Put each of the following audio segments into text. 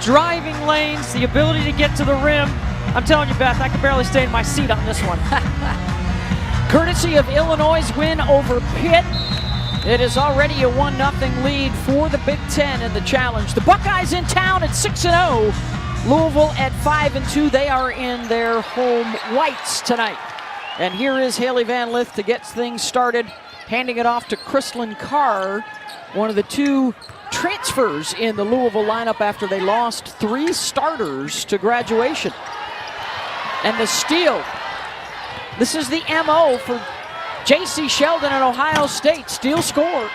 driving lanes, the ability to get to the rim. I'm telling you, Beth, I can barely stay in my seat on this one. Courtesy of Illinois' win over Pitt. It is already a 1-0 lead for the Big Ten in the challenge. The Buckeyes in town at 6-0. Louisville at 5-2. They are in their home whites tonight. And here is Haley Van Lith to get things started, handing it off to Kristlyn Carr, one of the two transfers in the Louisville lineup after they lost 3 starters to graduation. And the steal. This is the MO for J.C. Sheldon at Ohio State. Steal, score.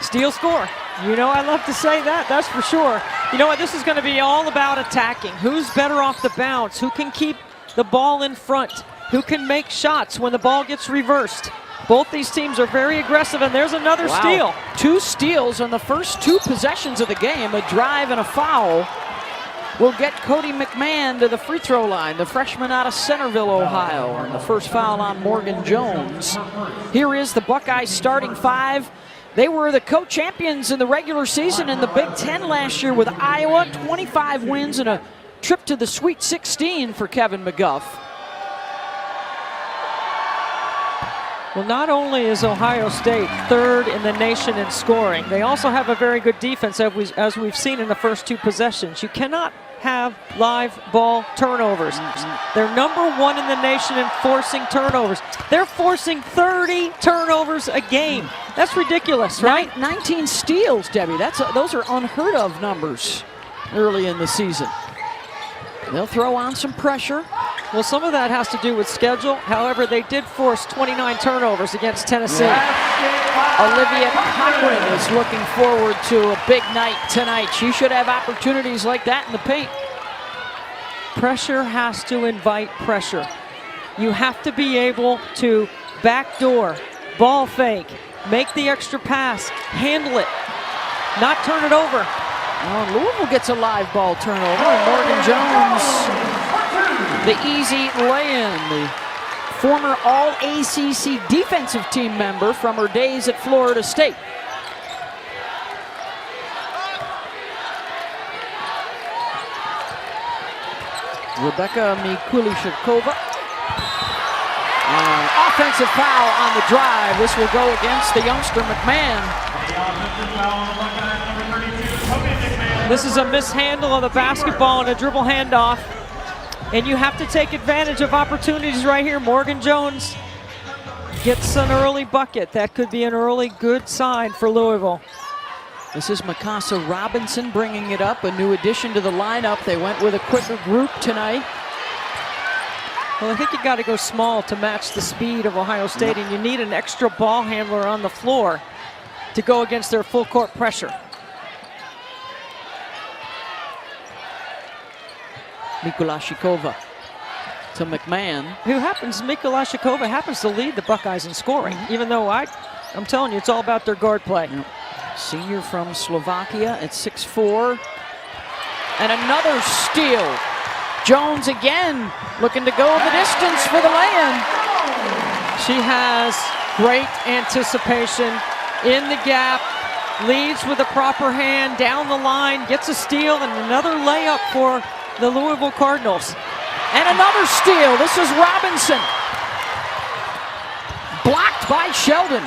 Steal, score. You know, I love to say that, that's for sure. You know what, this is going to be all about attacking. Who's better off the bounce? Who can keep the ball in front? Who can make shots when the ball gets reversed? Both these teams are very aggressive, and there's another steal. 2 steals on the first 2 possessions of the game, a drive and a foul. Will get Cody McMahon to the free throw line, the freshman out of Centerville, Ohio, and the first foul on Morgan Jones. Here is the Buckeyes starting 5. They were the co-champions in the regular season in the Big Ten last year with Iowa, 25 wins and a trip to the Sweet 16 for Kevin McGuff. Well, not only is Ohio State 3rd in the nation in scoring, they also have a very good defense, as we've seen in the first 2 possessions. You cannot have live ball turnovers. They're #1 in the nation in forcing turnovers. They're forcing 30 turnovers a game. That's ridiculous, right? 19 steals, Debbie. Those are unheard of numbers early in the season. They'll throw on some pressure. Well, some of that has to do with schedule. However, they did force 29 turnovers against Tennessee. Olivia Cochran is looking forward to a big night tonight. She should have opportunities like that in the paint. Pressure has to invite pressure. You have to be able to backdoor, ball fake, make the extra pass, handle it, not turn it over. Well, Louisville gets a live ball turnover, and Morgan Jones, the easy lay-in, the former All-ACC defensive team member from her days at Florida State. Rebecca Mikulishikova. Offensive foul on the drive. This will go against the youngster McMahon. This is a mishandle of the basketball and a dribble handoff. And you have to take advantage of opportunities right here. Morgan Jones gets an early bucket. That could be an early good sign for Louisville. This is Mikasa Robinson bringing it up, a new addition to the lineup. They went with a quicker group tonight. Well, I think you got to go small to match the speed of Ohio State, and you need an extra ball handler on the floor to go against their full court pressure. Mikulashikova to McMahon. Mikulashikova happens to lead the Buckeyes in scoring, even though I'm telling you, it's all about their guard play. Yep. Senior from Slovakia at 6'4". And another steal. Jones again looking to go the distance for the lay-in. She has great anticipation in the gap, leads with a proper hand down the line, gets a steal and another layup for the Louisville Cardinals. And another steal. This is Robinson. Blocked by Sheldon.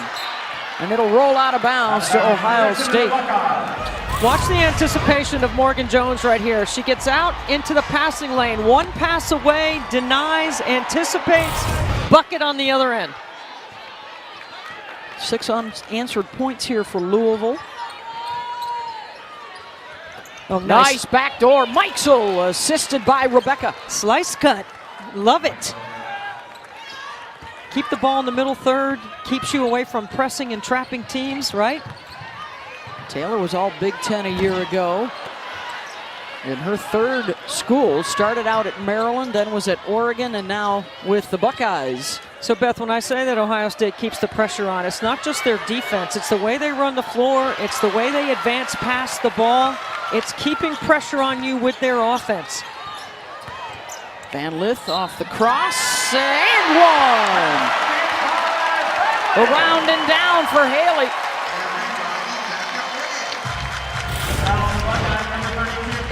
And it'll roll out of bounds to Ohio State. Watch the anticipation of Morgan Jones right here. She gets out into the passing lane. One pass away, denies, anticipates, bucket on the other end. 6 unanswered points here for Louisville. Oh, nice backdoor. Mikesel assisted by Rebecca. Slice cut. Love it. Keep the ball in the middle third. Keeps you away from pressing and trapping teams, right? Taylor was all Big Ten a year ago. In her third school, started out at Maryland, then was at Oregon, and now with the Buckeyes. So, Beth, when I say that Ohio State keeps the pressure on, it's not just their defense. It's the way they run the floor. It's the way they advance past the ball. It's keeping pressure on you with their offense. Van Lith off the cross, and one! Around and down for Haley.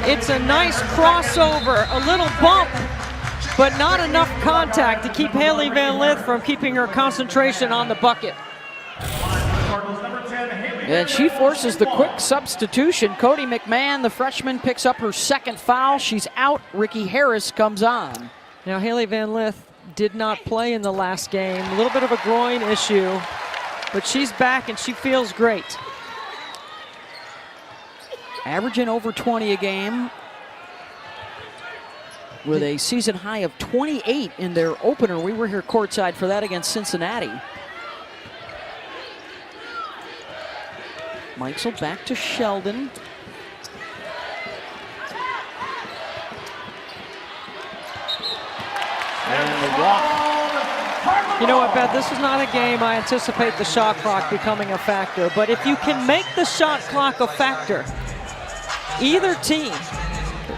It's a nice crossover, a little bump, but not enough contact to keep Haley Van Lith from keeping her concentration on the bucket. And she forces the quick substitution. Cody McMahon, the freshman, picks up her second foul. She's out. Ricky Harris comes on. Now, Haley Van Lith did not play in the last game. A little bit of a groin issue, but she's back and she feels great. Averaging over 20 a game with a season high of 28 in their opener. We were here courtside for that against Cincinnati. Mikesel back to Sheldon. And the walk. You know what, Beth? This is not a game I anticipate the shot clock becoming a factor. But if you can make the shot clock a factor, either team,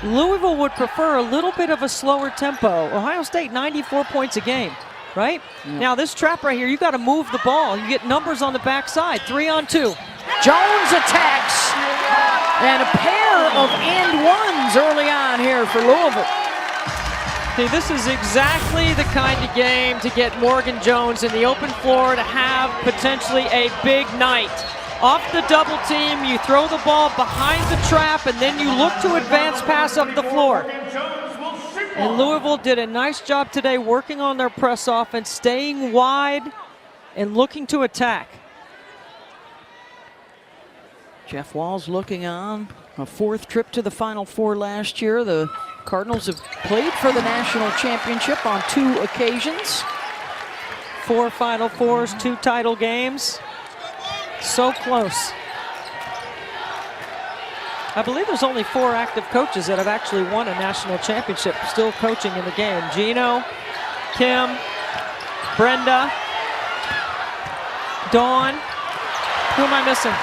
Louisville would prefer a little bit of a slower tempo. Ohio State, 94 points a game, right? Yeah. Now, this trap right here, you got to move the ball. You get numbers on the backside, 3-on-2. Jones attacks, and a pair of and-ones early on here for Louisville. See, this is exactly the kind of game to get Morgan Jones in the open floor to have potentially a big night. Off the double team, you throw the ball behind the trap, and then you look to advance pass up the floor. And Louisville did a nice job today working on their press offense, staying wide and looking to attack. Jeff Walz looking on. A fourth trip to the Final Four last year. The Cardinals have played for the national championship on 2 occasions. 4 Final Fours, 2 title games. So close. I believe there's only 4 active coaches that have actually won a national championship still coaching in the game. Gino, Kim, Brenda, Dawn. Who am I missing?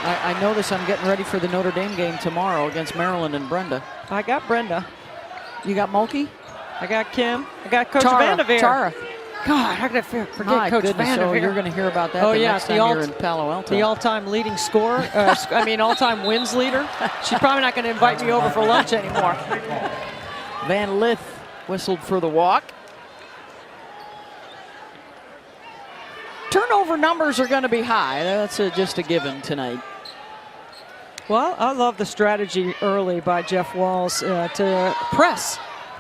I notice I'm getting ready for the Notre Dame game tomorrow against Maryland and Brenda. I got Brenda. You got Mulkey? I got Kim. I got Coach Tara, Vanderveer. Tara. God, how could I forget My Coach goodness, Vanderveer? Oh, you're going to hear about that the next time you're in Palo Alto. The all-time leading scorer, all-time wins leader. She's probably not going to invite me over for lunch anymore. Van Lith whistled for the walk. Turnover numbers are going to be high. That's just a given tonight. Well, I love the strategy early by Jeff Walz to press,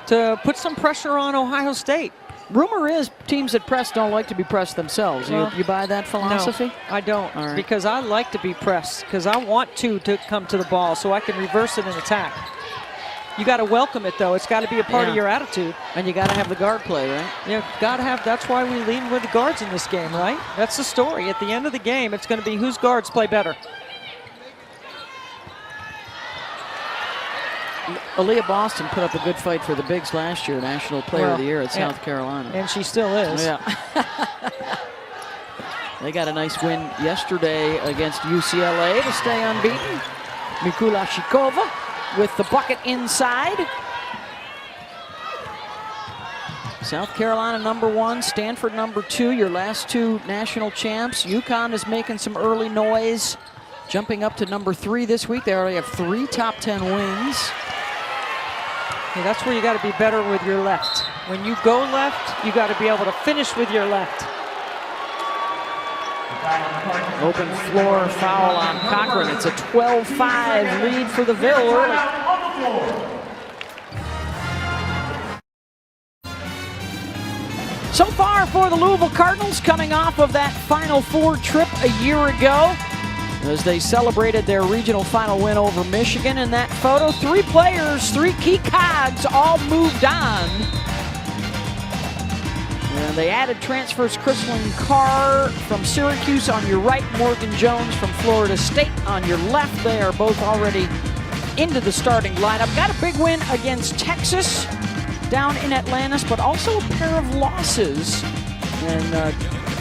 to put some pressure on Ohio State. Rumor is teams that press don't like to be pressed themselves. Well, you buy that philosophy? No, I don't, right. Because I like to be pressed, because I want to come to the ball so I can reverse it and attack. You got to welcome it, though. It's got to be a part of your attitude. And you got to have the guard play, right? Yeah, got to have. That's why we lean with the guards in this game, right? That's the story. At the end of the game, it's going to be whose guards play better. Aaliyah Boston put up a good fight for the Bigs last year, National Player of the Year at South Carolina. And she still is. Yeah. They got a nice win yesterday against UCLA to stay unbeaten. Mikula Shikova with the bucket inside. South Carolina #1, Stanford #2, your last 2 national champs. UConn is making some early noise, jumping up to #3 this week. They already have 3 top 10 wins. Yeah, that's where you got to be better with your left. When you go left, you got to be able to finish with your left. Open floor foul on Cochran. It's a 12-5 lead for the Ville early. So far for the Louisville Cardinals, coming off of that Final Four trip a year ago, as they celebrated their regional final win over Michigan. In that photo, 3 players, 3 key cogs, all moved on. And they added transfers Chrislyn Carr from Syracuse on your right, Morgan Jones from Florida State on your left. They are both already into the starting lineup. Got a big win against Texas down in Atlantis, but also a pair of losses. And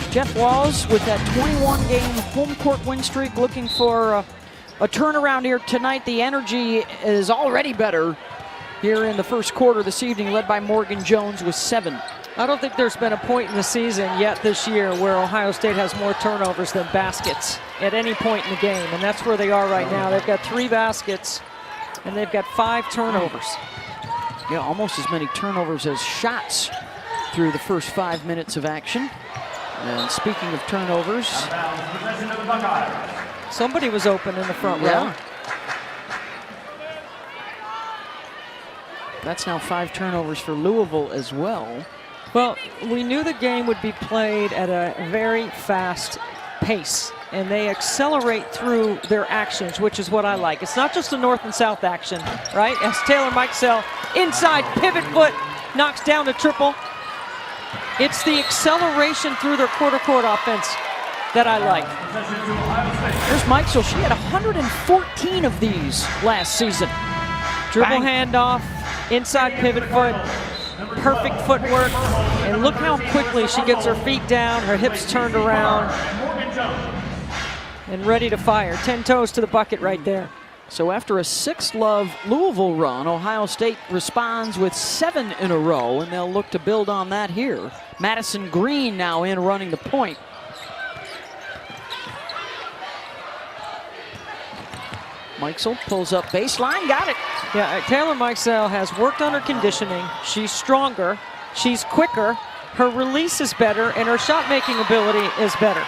Jeff Walz with that 21-game home court win streak, looking for a turnaround here tonight. The energy is already better here in the first quarter this evening, led by Morgan Jones with 7. I don't think there's been a point in the season yet this year where Ohio State has more turnovers than baskets at any point in the game, and that's where they are right now. They've got 3 baskets And they've got 5 turnovers. Yeah, almost as many turnovers as shots through the first 5 minutes of action. And speaking of turnovers, somebody was open in the front row. That's now 5 turnovers for Louisville as well. Well, we knew the game would be played at a very fast pace, and they accelerate through their actions, which is what I like. It's not just a north and south action, right? As Taylor Mikesell, inside pivot foot, knocks down the triple. It's the acceleration through their quarter court offense that I like. Here's Mikesell. She had 114 of these last season. Dribble handoff, inside pivot foot, perfect footwork, and look how quickly she gets her feet down, her hips turned around, and ready to fire. 10 toes to the bucket right there. So after a 6-love Louisville run, Ohio State responds with 7 in a row, and they'll look to build on that here. Madison Green now in running the point. Mikesell pulls up baseline, got it. Yeah, Taylor Mikesell has worked on her conditioning. She's stronger, she's quicker, her release is better, and her shot-making ability is better.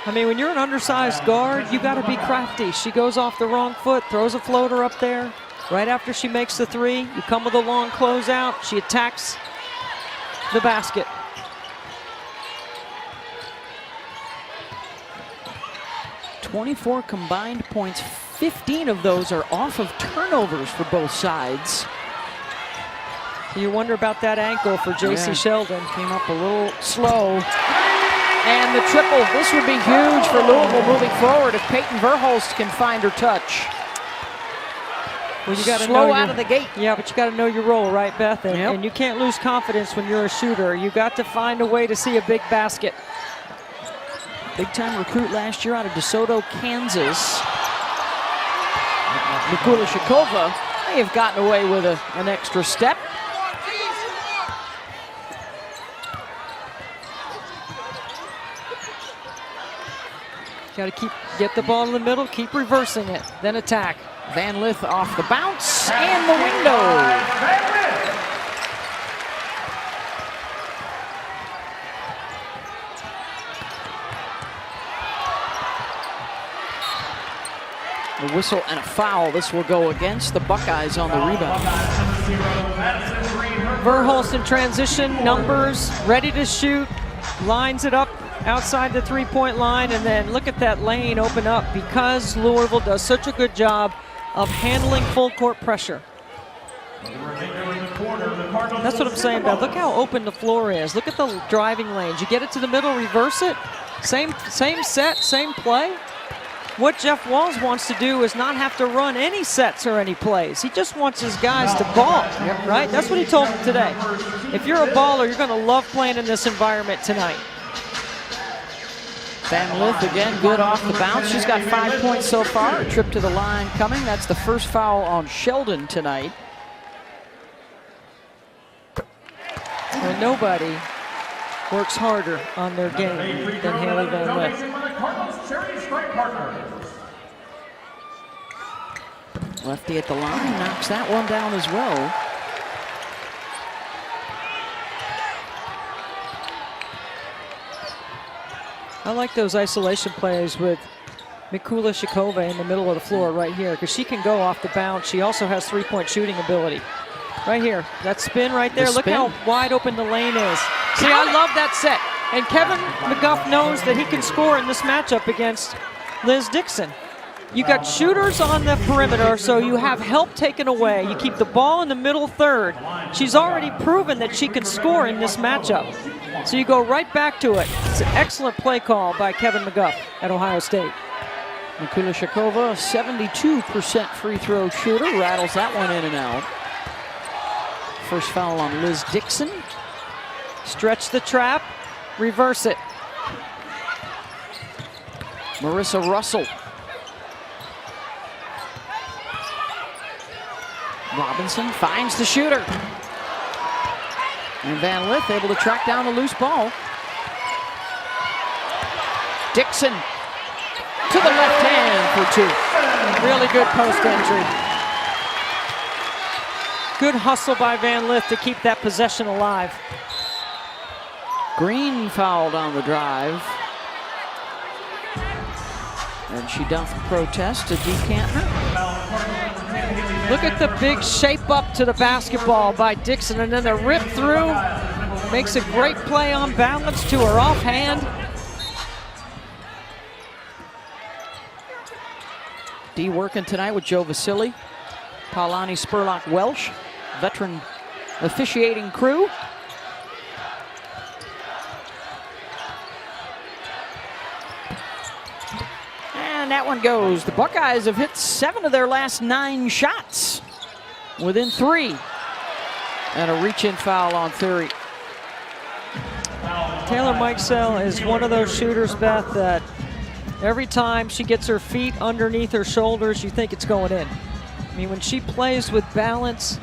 I mean, when you're an undersized guard, you got to be crafty. She goes off the wrong foot, throws a floater up there. Right after she makes the 3, you come with a long closeout. She attacks the basket. .24 combined points, 15 of those are off of turnovers for both sides. You wonder about that ankle for J.C. Sheldon. Came up a little slow. And the triple, this would be huge for Louisville moving forward if Peyton Verhulst can find her touch. Well, you got to slow out of the gate. Yeah, but you got to know your role, right, Beth? And you can't lose confidence when you're a shooter. You got to find a way to see a big basket. Big-time recruit last year out of DeSoto, Kansas. Mikula Shakova may have gotten away with an extra step. Got to get the ball in the middle, keep reversing it, then attack. Van Lith off the bounce and the window. The whistle and a foul. This will go against the Buckeyes on the rebound. Verhulst in transition, numbers, ready to shoot, lines it up outside the 3-point line, and then look at that lane open up because Louisville does such a good job of handling full court pressure. That's what I'm saying, Beth. Look how open the floor is. Look at the driving lanes. You get it to the middle, reverse it. Same set, same play. What Jeff Walz wants to do is not have to run any sets or any plays. He just wants his guys to ball, right? That's what he told them today. If you're a baller, you're going to love playing in this environment tonight. Van Lith again, good off the bounce. She's got 5 points so far. A trip to the line coming. That's the first foul on Sheldon tonight. Well, nobody works harder on their game than Haley Van Lith. Lefty at the line, knocks that one down as well. I like those isolation plays with Mikula Shakova in the middle of the floor right here because she can go off the bounce. She also has 3-point shooting ability. Right here, that spin right there. Look how wide open the lane is. See, I love that set. And Kevin McGuff knows that he can score in this matchup against Liz Dixon. You got shooters on the perimeter, so you have help taken away. You keep the ball in the middle third. She's already proven that she can score in this matchup. So you go right back to it. It's an excellent play call by Kevin McGuff at Ohio State. Mikula Shakova, 72% free throw shooter, rattles that one in and out. First foul on Liz Dixon. Stretch the trap, reverse it. Marissa Russell. Robinson finds the shooter. And Van Lith able to track down the loose ball. Dixon to the left hand for 2. Really good post entry. Good hustle by Van Lith to keep that possession alive. Green fouled on the drive. And she doth protest a decant her. Look at the big shape up to the basketball by Dixon, and then the rip through. Makes a great play on balance to her offhand. D working tonight with Joe Vasili, Paulani Spurlock Welsh, veteran officiating crew. And that one goes. The Buckeyes have hit 7 of their last 9 shots within 3. And a reach-in foul on Thury. Taylor Mikesell is one of those shooters, Beth, that every time she gets her feet underneath her shoulders, you think it's going in. I mean, when she plays with balance,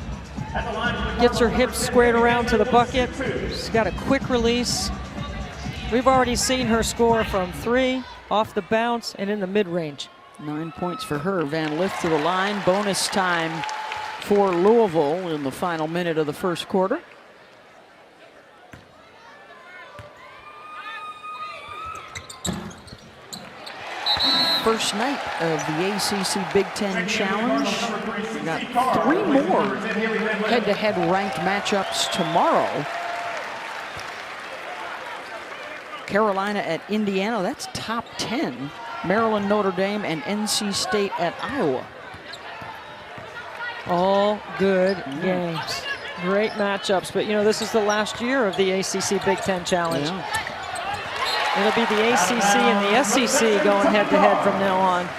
gets her hips squared around to the bucket, she's got a quick release. We've already seen her score from 3, off the bounce, and in the mid-range. 9 points for her. Van Lith to the line. Bonus time for Louisville in the final minute of the first quarter. First night of the ACC Big Ten Challenge. We've got 3 more head-to-head ranked matchups tomorrow. Carolina at Indiana, that's top 10. Maryland, Notre Dame, and NC State at Iowa. All good games. Great matchups, but you know, this is the last year of the ACC Big Ten Challenge. Yeah. It'll be the ACC and the SEC going head-to-head from now on.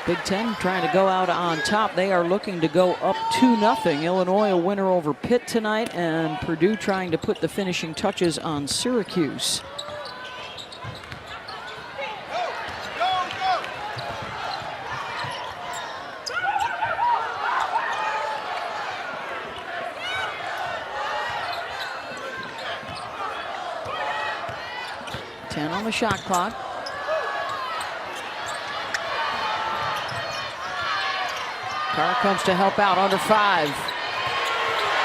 Big Ten trying to go out on top. They are looking to go up 2-0. Illinois a winner over Pitt tonight, and Purdue trying to put the finishing touches on Syracuse. On the shot clock. Carr comes to help out under 5.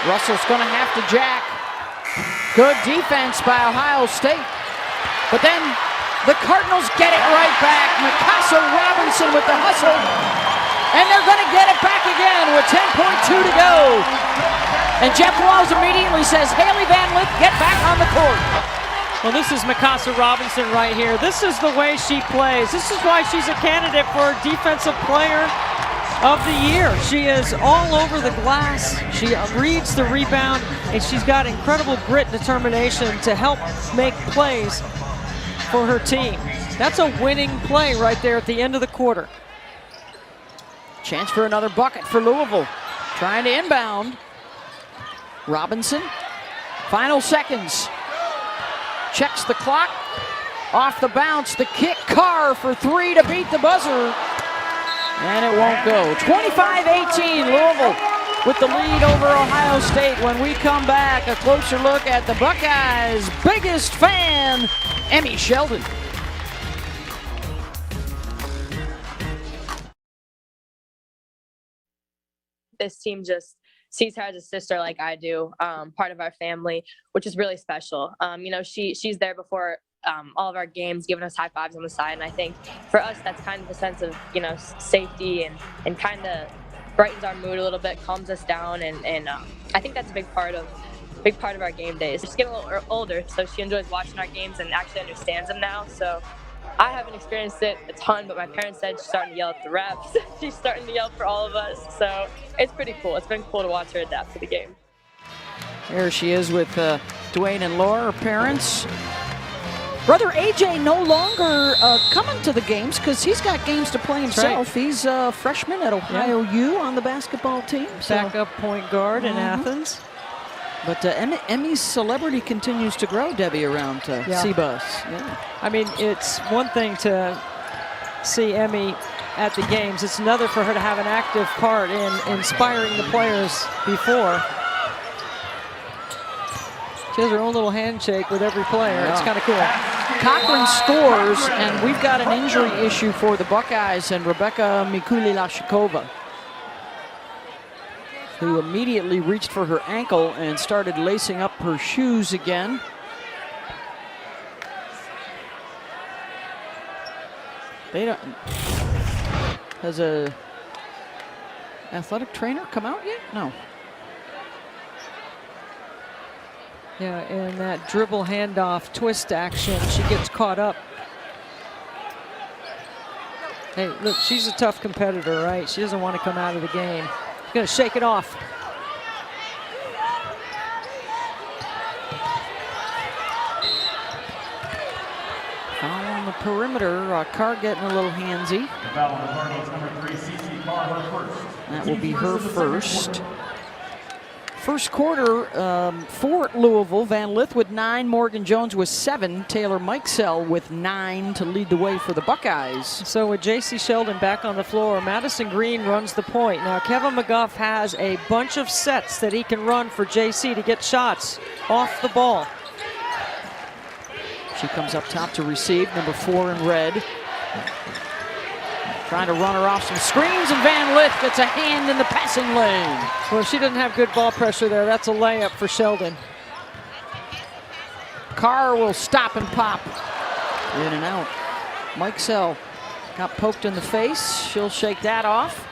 Russell's going to have to jack. Good defense by Ohio State. But then the Cardinals get it right back. Mikasa Robinson with the hustle. And they're going to get it back again with 10.2 to go. And Jeff Walls immediately says, Haley Van Lith, get back on the court. Well, this is Mikasa Robinson right here. This is the way she plays. This is why she's a candidate for Defensive Player of the Year. She is all over the glass. She reads the rebound, and she's got incredible grit and determination to help make plays for her team. That's a winning play right there at the end of the quarter. Chance for another bucket for Louisville. Trying to inbound. Robinson. Final seconds. Checks the clock. Off the bounce. The kick. Carr for 3 to beat the buzzer. And it won't go. 25-18 Louisville with the lead over Ohio State. When we come back, a closer look at the Buckeyes' biggest fan, Emmy Sheldon. This team just sees her as a sister like I do, part of our family, which is really special. You know, she's there before all of our games, giving us high fives on the side. And I think for us, that's kind of a sense of, you know, safety and kind of brightens our mood a little bit, calms us down. And I think that's a big part of our game days. She's getting a little older, so she enjoys watching our games and actually understands them now. So I haven't experienced it a ton, but my parents said she's starting to yell at the refs. She's starting to yell for all of us. So it's pretty cool. It's been cool to watch her adapt to the game. There she is with Dwayne and Laura, her parents. Brother AJ no longer coming to the games because he's got games to play himself. Right. He's a freshman at Ohio U on the basketball team. Backup point guard in Athens. But Emmy's celebrity continues to grow, Debbie, around C-Bus. Yeah. I mean, it's one thing to see Emmy at the games. It's another for her to have an active part in inspiring the players before. She has her own little handshake with every player. Yeah. It's kind of cool. Cochran scores, and we've got an injury issue for the Buckeyes and Rebecca Mikulashikova, who immediately reached for her ankle and started lacing up her shoes again. They don't. Has a athletic trainer come out yet? No. Yeah, in that dribble handoff twist action, she gets caught up. Hey, look, she's a tough competitor, right? She doesn't want to come out of the game. She's going to shake it off. Foul on the perimeter. Carr getting a little handsy. That will be her first. First quarter for Louisville, Van Lith with 9, Morgan Jones with 7, Taylor Mikesell with 9 to lead the way for the Buckeyes. So with J.C. Sheldon back on the floor, Madison Green runs the point. Now Kevin McGuff has a bunch of sets that he can run for J.C. to get shots off the ball. She comes up top to receive, number 4 in red. Trying to run her off some screens, and Van Lith gets a hand in the passing lane. Well, she doesn't have good ball pressure there. That's a layup for Sheldon. Carr will stop and pop. In and out. Mikesell got poked in the face. She'll shake that off.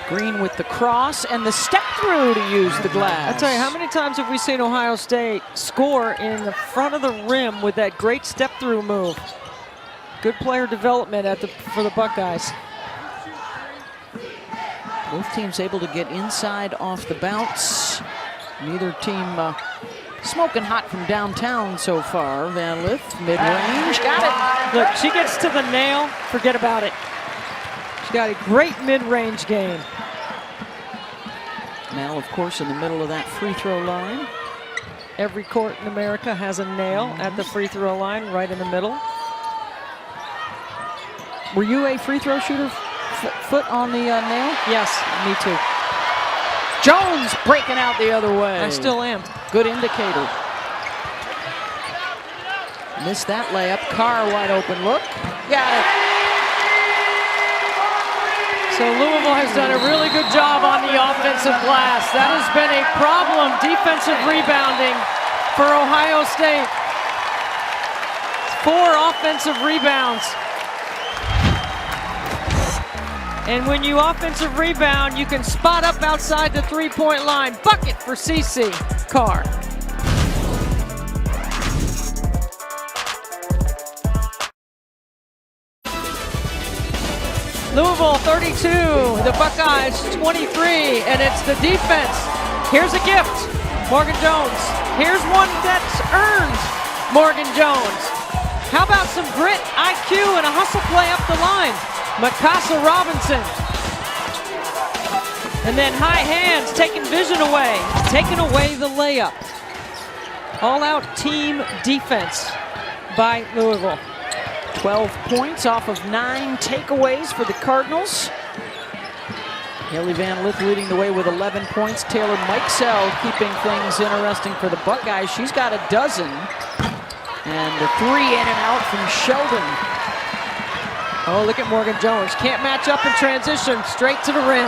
Green with the cross and the step through to use the glass. I tell you, how many times have we seen Ohio State score in the front of the rim with that great step through move? Good player development for the Buckeyes. Both teams able to get inside off the bounce. Neither team smoking hot from downtown so far. Van Lith, mid-range, got it. Look, she gets to the nail, forget about it. She's got a great mid-range game. Now, of course, in the middle of that free throw line. Every court in America has a nail at the free throw line, right in the middle. Were you a free throw shooter, foot on the nail? Yes, me too. Jones breaking out the other way. I still am. Good indicator. Missed that layup. Carr wide open look. Got it. So Louisville has done a really good job on the offensive glass. That has been a problem, defensive rebounding for Ohio State. 4 offensive rebounds. And when you offensive rebound, you can spot up outside the three-point line. Bucket for CC Carr. Louisville 32, the Buckeyes 23, and it's the defense. Here's a gift, Morgan Jones. Here's one that's earned, Morgan Jones. How about some grit, IQ, and a hustle play up the line? Mikasa Robinson. And then high hands, taking vision away, taking away the layup. All-out team defense by Louisville. 12 points off of 9 takeaways for the Cardinals. Haley Van Lith leading the way with 11 points. Taylor Mikesell keeping things interesting for the Buckeyes. She's got a dozen. And a 3 in and out from Sheldon. Oh, look at Morgan Jones. Can't match up in transition. Straight to the rim.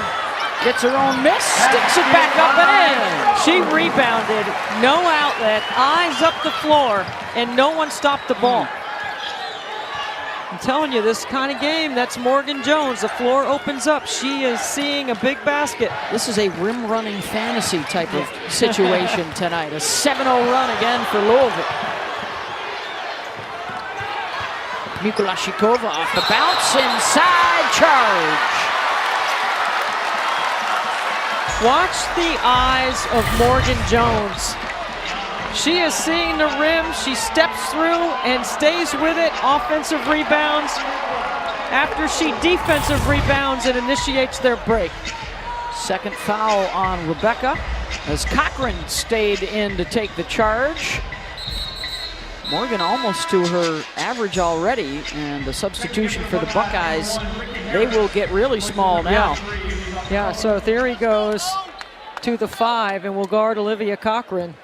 Gets her own miss. Sticks it back up and in. She rebounded. No outlet. Eyes up the floor. And no one stopped the ball. I'm telling you, this kind of game, that's Morgan Jones. The floor opens up. She is seeing a big basket. This is a rim-running fantasy type of situation tonight. A 7-0 run again for Louisville. Mikulashikova off the bounce, inside charge. Watch the eyes of Morgan Jones. She is seeing the rim, she steps through and stays with it. Offensive rebounds after she defensive rebounds and initiates their break. Second foul on Rebecca as Cochran stayed in to take the charge. Morgan almost to her average already, and the substitution for the Buckeyes, they will get really small now. Yeah, so Theory goes to the 5 and will guard Olivia Cochran.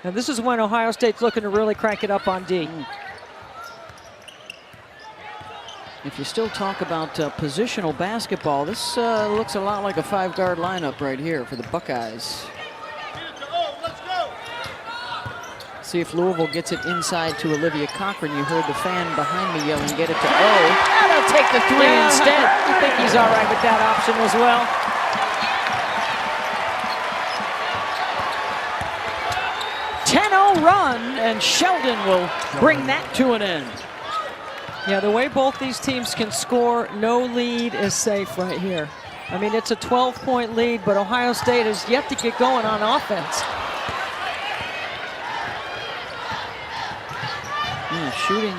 And this is when Ohio State's looking to really crank it up on D. If you still talk about positional basketball, this looks a lot like a 5-guard lineup right here for the Buckeyes. See if Louisville gets it inside to Olivia Cochran. You heard the fan behind me yelling, get it to O. And they'll take the 3 instead. I think he's all right with that option as well. Run, and Sheldon will bring that to an end. Yeah, the way both these teams can score, no lead is safe right here. I mean, it's a 12-point lead, but Ohio State has yet to get going on offense. Yeah, shooting.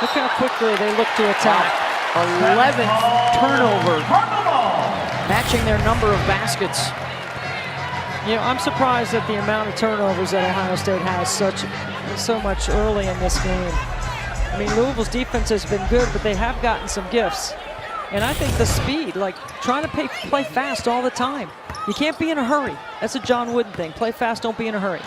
Look how quickly they look to attack. 11th turnover, matching their number of baskets. You know, I'm surprised at the amount of turnovers that Ohio State has so much early in this game. I mean, Louisville's defense has been good, but they have gotten some gifts. And I think the speed, like trying to play fast all the time. You can't be in a hurry. That's a John Wooden thing. Play fast, don't be in a hurry.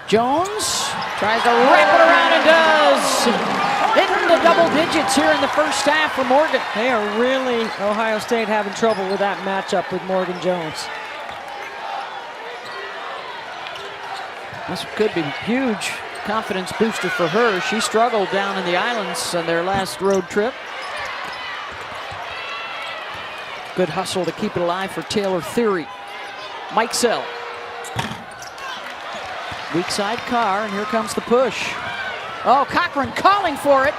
Jones tries to wrap it around and does. Into double digits here in the first half for Morgan. They are really, Ohio State, having trouble with that matchup with Morgan Jones. This could be huge confidence booster for her. She struggled down in the islands on their last road trip. Good hustle to keep it alive for Taylor Theory. Mike Sell. Weak side Carr, and here comes the push. Oh, Cochran calling for it.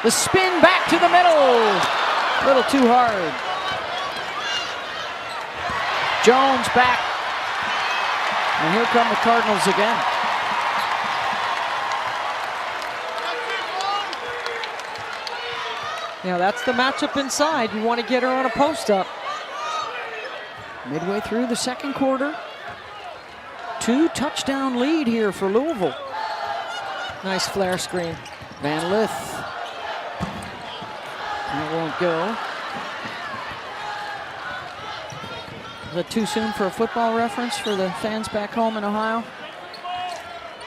The spin back to the middle. A little too hard. Jones back. And here come the Cardinals again. Yeah, that's the matchup inside. You want to get her on a post-up. Midway through the second quarter. 2-touchdown lead here for Louisville. Nice flare screen. Van Lith. That won't go. Is that too soon for a football reference for the fans back home in Ohio?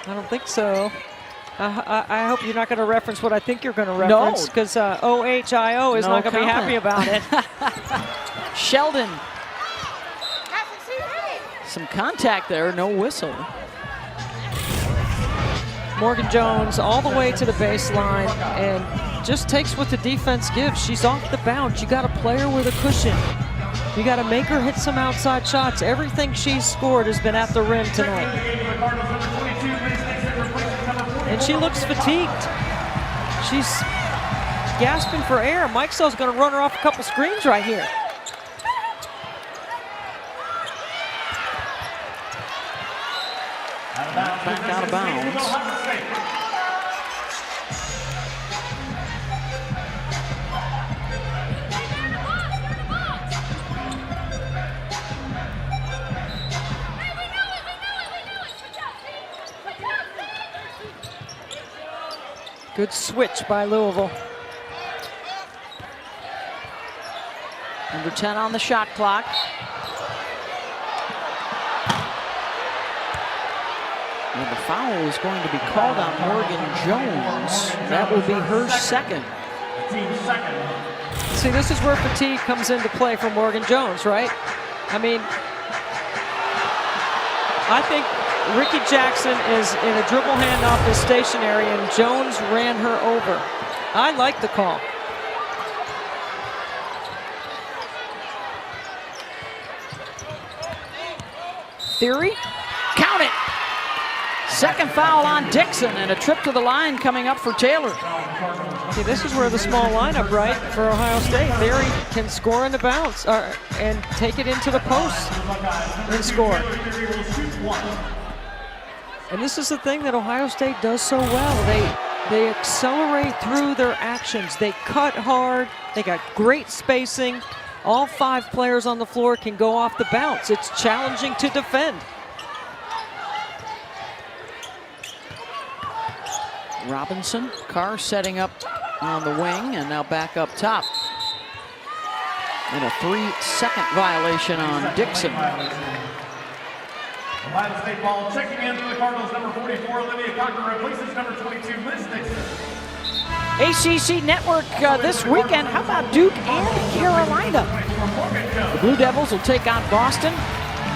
I don't think so. I hope you're not going to reference what I think you're going to reference, because OHIO is not going to be happy about it. Sheldon. Some contact there, no whistle. Morgan Jones all the way to the baseline and just takes what the defense gives. She's off the bounce. You got to play her with a cushion. You got to make her hit some outside shots. Everything she's scored has been at the rim tonight. And she looks fatigued. She's gasping for air. Mike Sell's going to run her off a couple screens right here. Back out of bounds. Good switch by Louisville. Number 10 on the shot clock. And the foul is going to be called on Morgan Jones. That will be her second. See, this is where fatigue comes into play for Morgan Jones, right? I mean, I think Ricky Jackson is in a dribble handoff is stationary, and Jones ran her over. I like the call. Theory, count it. Second foul on Dixon, and a trip to the line coming up for Taylor. See, this is where the small lineup, right, for Ohio State. Theory can score in the bounce and take it into the post and score. And this is the thing that Ohio State does so well. They accelerate through their actions. They cut hard. They got great spacing. All 5 players on the floor can go off the bounce. It's challenging to defend. Robinson, Carr setting up on the wing, and now back up top. And a 3-second violation on Dixon. Ohio State ball checking in for the Cardinals, number 44, Olivia Cochran replaces number 22, Liz Dixon. ACC Network this weekend. How about Duke and Carolina? The Blue Devils will take on Boston.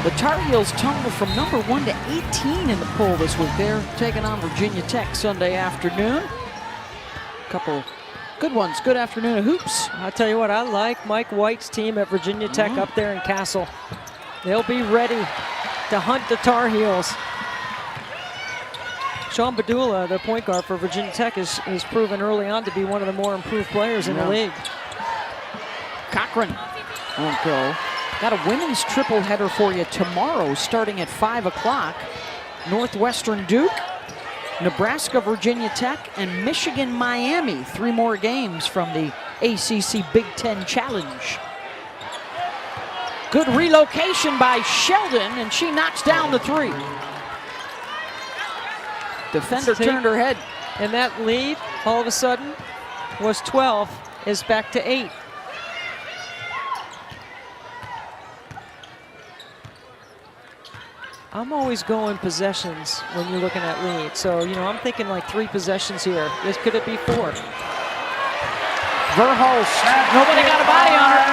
The Tar Heels tumbled from number 1 to 18 in the poll this week. They're taking on Virginia Tech Sunday afternoon. Couple good ones. Good afternoon of hoops. I'll tell you what, I like Mike White's team at Virginia Tech up there in Castle. They'll be ready to hunt the Tar Heels. Sean Badula, the point guard for Virginia Tech, is proven early on to be one of the more improved players in the league. Cochran won't go. Got a women's triple header for you tomorrow starting at 5 o'clock. Northwestern Duke, Nebraska Virginia Tech, and Michigan Miami. 3 more games from the ACC Big Ten Challenge. Good relocation by Sheldon, and she knocks down the 3. Defender turned her head. And that lead, all of a sudden, was 12, is back to 8. I'm always going possessions when you're looking at lead. So, you know, I'm thinking like 3 possessions here. Could it be 4? Verhulst, nobody got a body on her.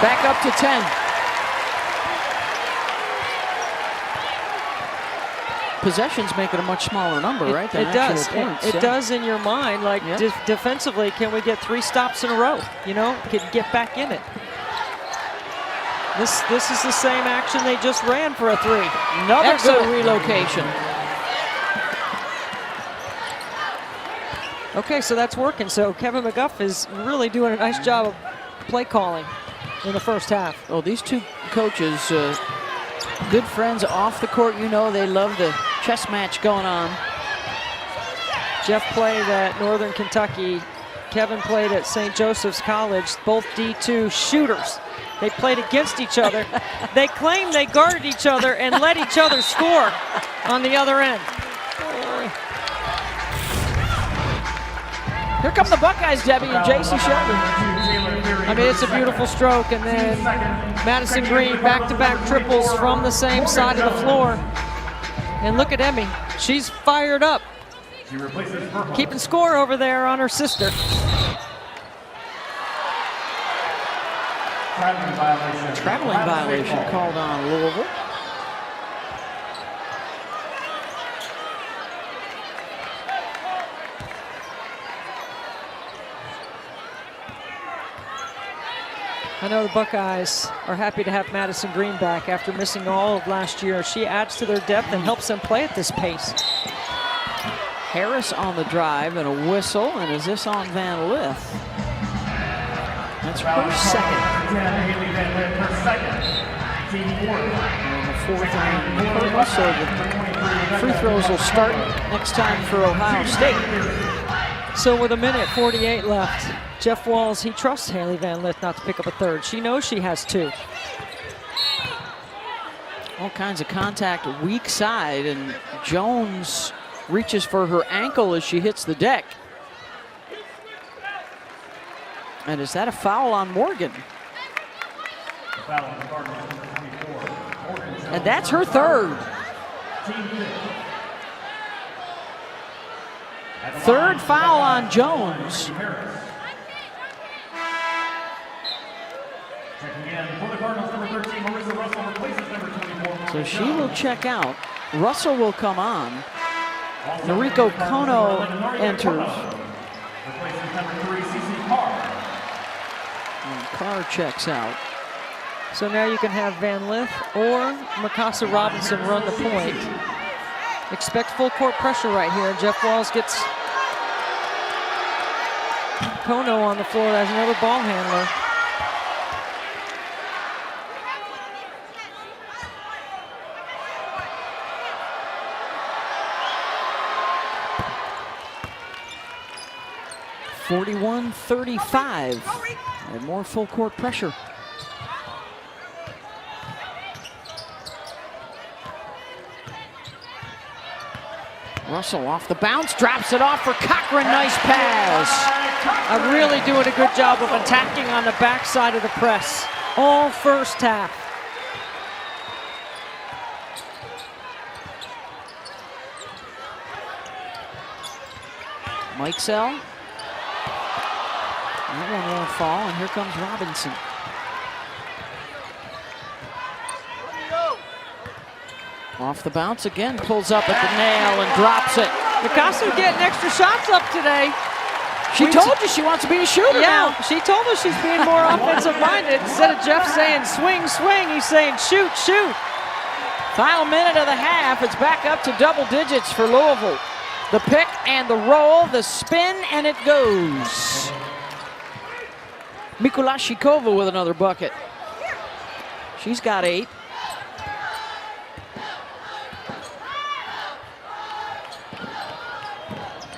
Back up to 10. Possessions make it a much smaller number, right? It does. It does in your mind. Like defensively, can we get 3 stops in a row? You know, can get back in it. This is the same action they just ran for a 3. Another good relocation. Okay, so that's working. So Kevin McGuff is really doing a nice job of play calling in the first half. Oh, these 2 coaches, good friends off the court. You know they love the chess match going on. Jeff played at Northern Kentucky. Kevin played at St. Joseph's College, both D2 shooters. They played against each other. They claimed they guarded each other and let each other score on the other end. Here come the Buckeyes, Debbie, and J.C. Sheldon. I mean, it's a beautiful stroke. And then Madison Green, back-to-back triples from the same side of the floor. And look at Emmy. She's fired up. Keeping score over there on her sister. Traveling violation called on Louisville. I know the Buckeyes are happy to have Madison Green back after missing all of last year. She adds to their depth and helps them play at this pace. Harris on the drive and a whistle, and is this on Van Lith? That's her second. And the 4th on Purple, so the free throws will start next time for Ohio State. So with 1:48 left, Jeff Walls, he trusts Haley Van Lith not to pick up a 3rd. She knows she has 2. All kinds of contact, weak side, and Jones reaches for her ankle as she hits the deck. And is that a foul on Morgan? And that's her 3rd. 3rd foul on Jones. So she will check out. Russell will come on. Noriko Kono enters. And Carr checks out. So now you can have Van Lith or Mikasa Robinson run the point. Expect full court pressure right here. Jeff Walls gets Kono on the floor as another ball handler. (41-35) and more full court pressure. Russell off the bounce, drops it off for Cochran. Nice pass. Really doing a good job of attacking on the backside of the press all first half. Mikesell. That one won't fall, and here comes Robinson. Off the bounce again, pulls up at the nail and drops it. Picasso getting extra shots up today. She told you she wants to be a shooter now. She told us she's being more offensive minded. Instead of Jeff saying swing, swing, he's saying shoot, shoot. Final minute of the half, it's back up to double digits for Louisville. The pick and the roll, the spin, and it goes. Mikulashikova with another bucket. She's got 8.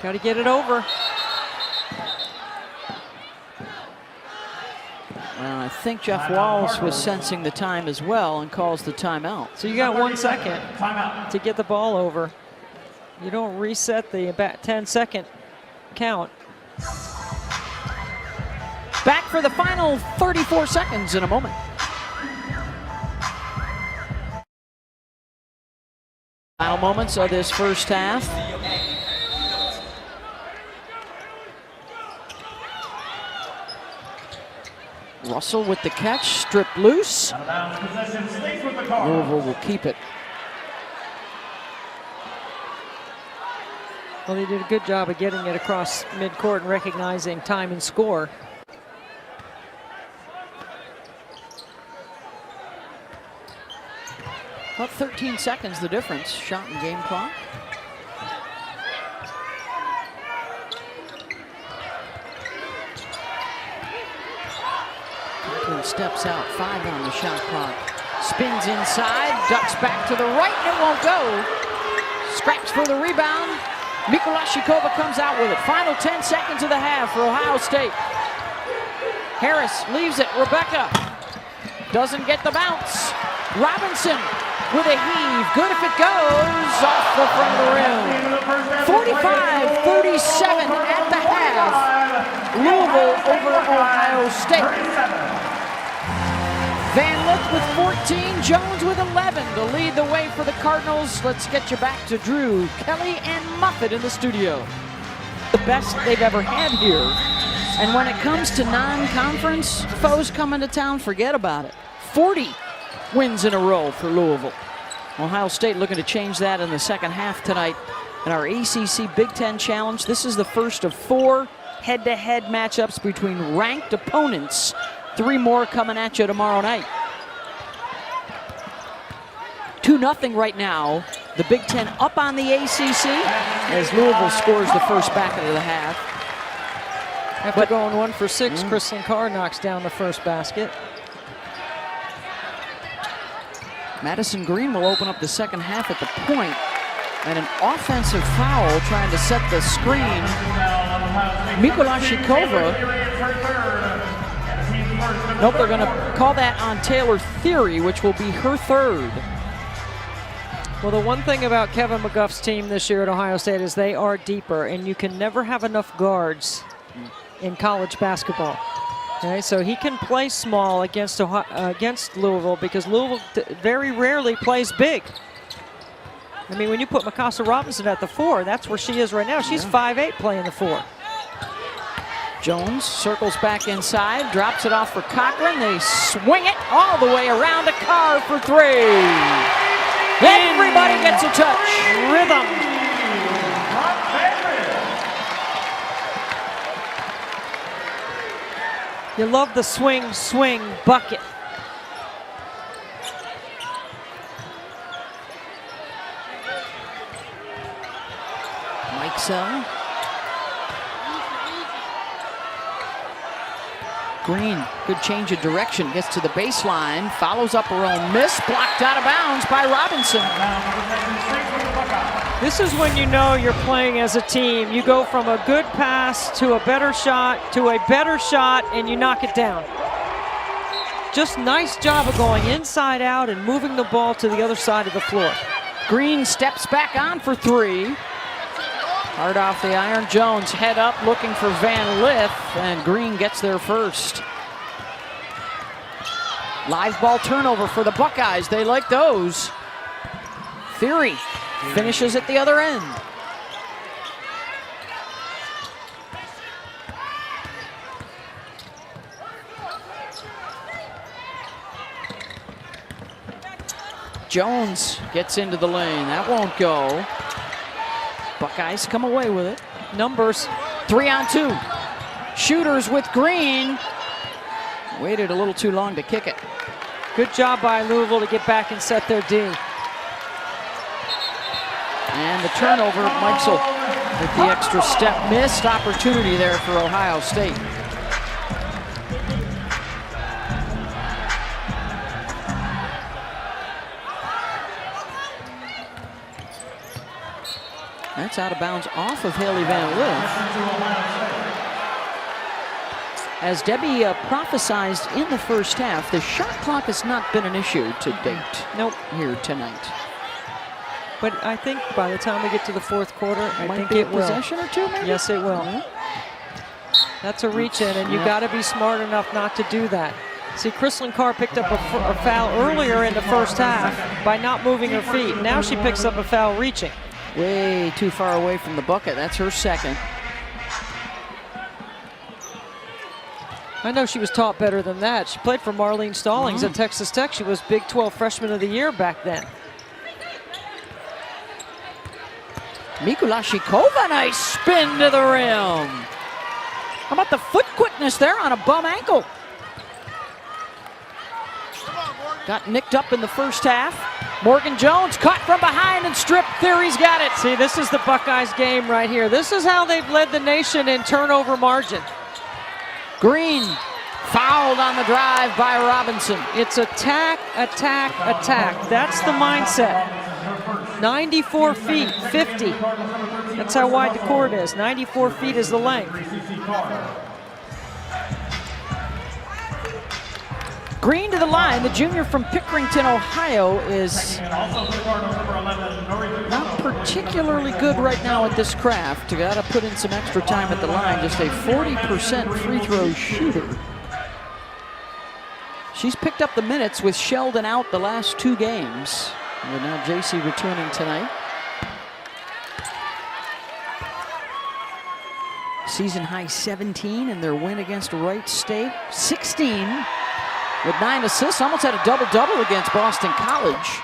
Got to get it over. Well, I think Jeff Wallace was sensing the time as well and calls the timeout. So you got 1 second to get the ball over. You don't reset the 10-second count. Back for the final 34 seconds in a moment. Final moments of this first half. Russell with the catch, stripped loose. Louisville will keep it. Well, they did a good job of getting it across midcourt and recognizing time and score. About 13 seconds the difference, shot and game clock. Steps out, 5 on the shot clock. Spins inside, ducks back to the right, and it won't go. Scraps for the rebound. Mikulashikova comes out with it. Final 10 seconds of the half for Ohio State. Harris leaves it. Rebecca doesn't get the bounce. Robinson with a heave. Good if it goes off the front of the rim. 45-37 at the half. Louisville over Ohio State. Van Lith with 14, Jones with 11 to lead the way for the Cardinals. Let's get you back to Drew, Kelly, and Muffet in the studio. The best they've ever had here. And when it comes to non-conference foes coming to town, forget about it. 40 wins in a row for Louisville. Ohio State looking to change that in the second half tonight in our ACC Big Ten Challenge. This is the first of 4 head-to-head matchups between ranked opponents. 3 more coming at you tomorrow night. 2-0 right now. The Big Ten up on the ACC as Louisville scores the first bucket of the half. After going 1 for 6, Kristlyn Carr knocks down the first basket. Madison Green will open up the second half at the point. And an offensive foul trying to set the screen. Mikulashikova. Nope, they're going to call that on Taylor Theory, which will be her 3rd. Well, the one thing about Kevin McGuff's team this year at Ohio State is they are deeper, and you can never have enough guards in college basketball. Okay, so he can play small against Louisville because Louisville very rarely plays big. I mean, when you put Mikasa Robinson at the 4, that's where she is right now. She's 5'8", playing the 4. Jones circles back inside, drops it off for Cochran. They swing it all the way around to Carr for 3. Everybody gets a touch. Rhythm. You love the swing, swing bucket. Mikesell. Green, good change of direction, gets to the baseline, follows up her own miss, blocked out of bounds by Robinson. This is when you know you're playing as a team. You go from a good pass to a better shot, and you knock it down. Just nice job of going inside out and moving the ball to the other side of the floor. Green steps back on for 3. Hard off the iron. Jones head up looking for Van Lith, and Green gets there first. Live ball turnover for the Buckeyes. They like those. Theory finishes at the other end. Jones gets into the lane. That won't go. Buckeyes come away with it. Numbers. 3-on-2. Shooters with Green. Waited a little too long to kick it. Good job by Louisville to get back and set their D. And the turnover, Mikesell with the extra step. Missed opportunity there for Ohio State. That's out of bounds off of Haley Van Lith. As Debbie prophesized in the first half, the shot clock has not been an issue to date. Nope. Here tonight. But I think by the time we get to the fourth quarter, I think be it a will. Possession or two, maybe? Yes, it will. That's a reach in, and you got to be smart enough not to do that. See, Kristlyn Carr picked up a foul earlier in the first half by not moving her feet. Now she picks up a foul reaching. Way too far away from the bucket. That's her second. I know she was taught better than that. She played for Marlene Stallings at Texas Tech. She was Big 12 Freshman of the Year back then. Mikulashikova, nice spin to the rim. How about the foot quickness there on a bum ankle? Got nicked up in the first half. Morgan Jones caught from behind and stripped. Theory's got it. See, this is the Buckeyes game right here. This is how they've led the nation in turnover margin. Green fouled on the drive by Robinson. It's attack, attack, attack. That's the mindset. 94 feet, 50. That's how wide the court is. 94 feet is the length. Green to the line. The junior from Pickerington, Ohio, is not particularly good right now at this craft. Got to put in some extra time at the line. Just a 40% free throw shooter. She's picked up the minutes with Sheldon out the last two games. And now JC returning tonight. Season high 17 in their win against Wright State. 16 with 9 assists. Almost had a double-double against Boston College,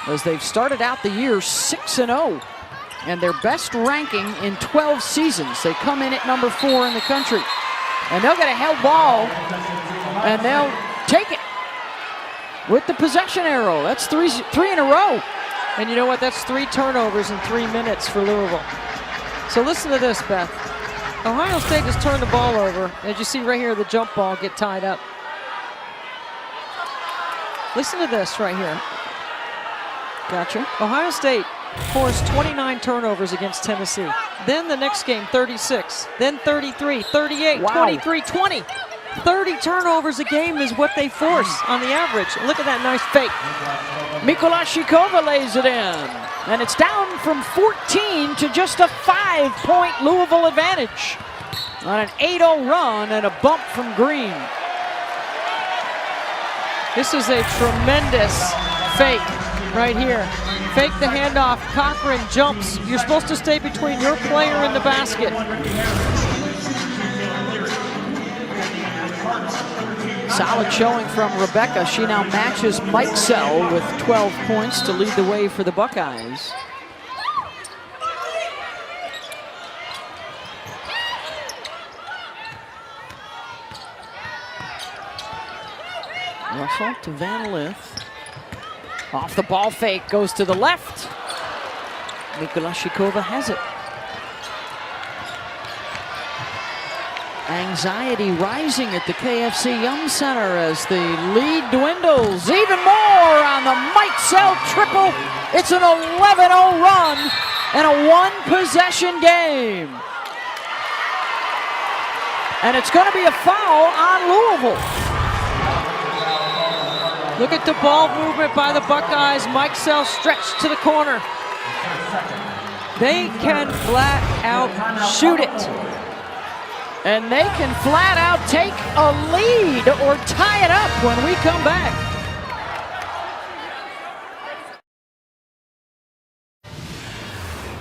as they've started out the year 6-0. And their best ranking in 12 seasons. They come in at number 4 in the country. And they'll get a held ball, and they'll take it with the possession arrow. That's three in a row. And you know what? That's 3 turnovers in 3 minutes for Louisville. So listen to this, Beth. Ohio State just turned the ball over. As you see right here, the jump ball get tied up. Listen to this right here. Gotcha. Ohio State forced 29 turnovers against Tennessee. Then the next game, 36. Then 33, 38, wow. 23, 20. 30 turnovers a game is what they force on the average. Look at that nice fake. Mikulashikova lays it in. And it's down from 14 to just a 5-point Louisville advantage on an 8-0 run and a bump from Green. This is a tremendous fake right here. Fake the handoff. Cochran jumps. You're supposed to stay between your player and the basket. Solid showing from Rebecca. She now matches Mikesell with 12 points to lead the way for the Buckeyes. Russell to Van Lith. Off the ball fake, goes to the left. Mikulashikova has it. Anxiety rising at the KFC Yum Center as the lead dwindles. Even more on the Mikesell triple. It's an 11-0 run and a 1-possession game. And it's going to be a foul on Louisville. Look at the ball movement by the Buckeyes. Mikesell stretched to the corner. They can flat out shoot it. And they can flat out take a lead or tie it up when we come back.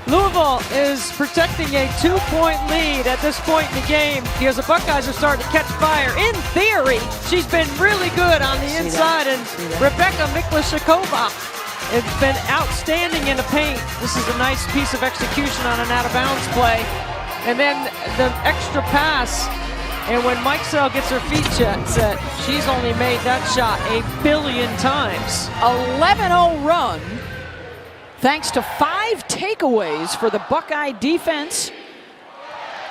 Louisville is protecting a 2-point lead at this point in the game because the Buckeyes are starting to catch fire. In theory, she's been really good on the inside, and Rebecca Miklashikova has been outstanding in the paint. This is a nice piece of execution on an out-of-bounds play. And then the extra pass, and when Mikesell gets her feet set, she's only made that shot 1 billion times. 11-0 run, thanks to 5 takeaways for the Buckeye defense.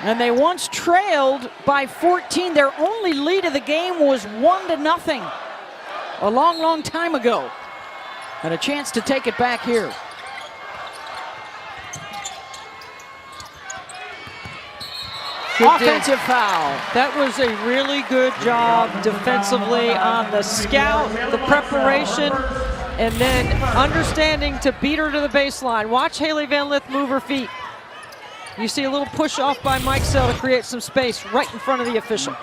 And they once trailed by 14. Their only lead of the game was 1-0 a long, long time ago. And a chance to take it back here. Offensive foul. That was a really good job defensively on the scout, the preparation, and then understanding to beat her to the baseline. Watch Haley Van Lith move her feet. You see a little push off by Mikesell to create some space right in front of the official.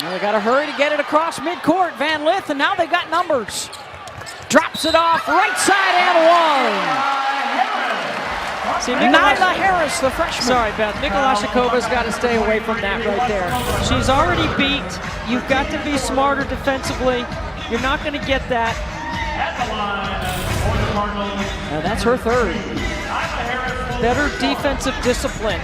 Well, they got to hurry to get it across midcourt, Van Lith, and now they got numbers. Drops it off, right side and one. See, Nyla Harris, the freshman. Sorry, Beth. Miklashikova's got to stay away from that right there. She's already beat. You've got to be smarter defensively. You're not going to get that. Now that's her third. Better defensive discipline.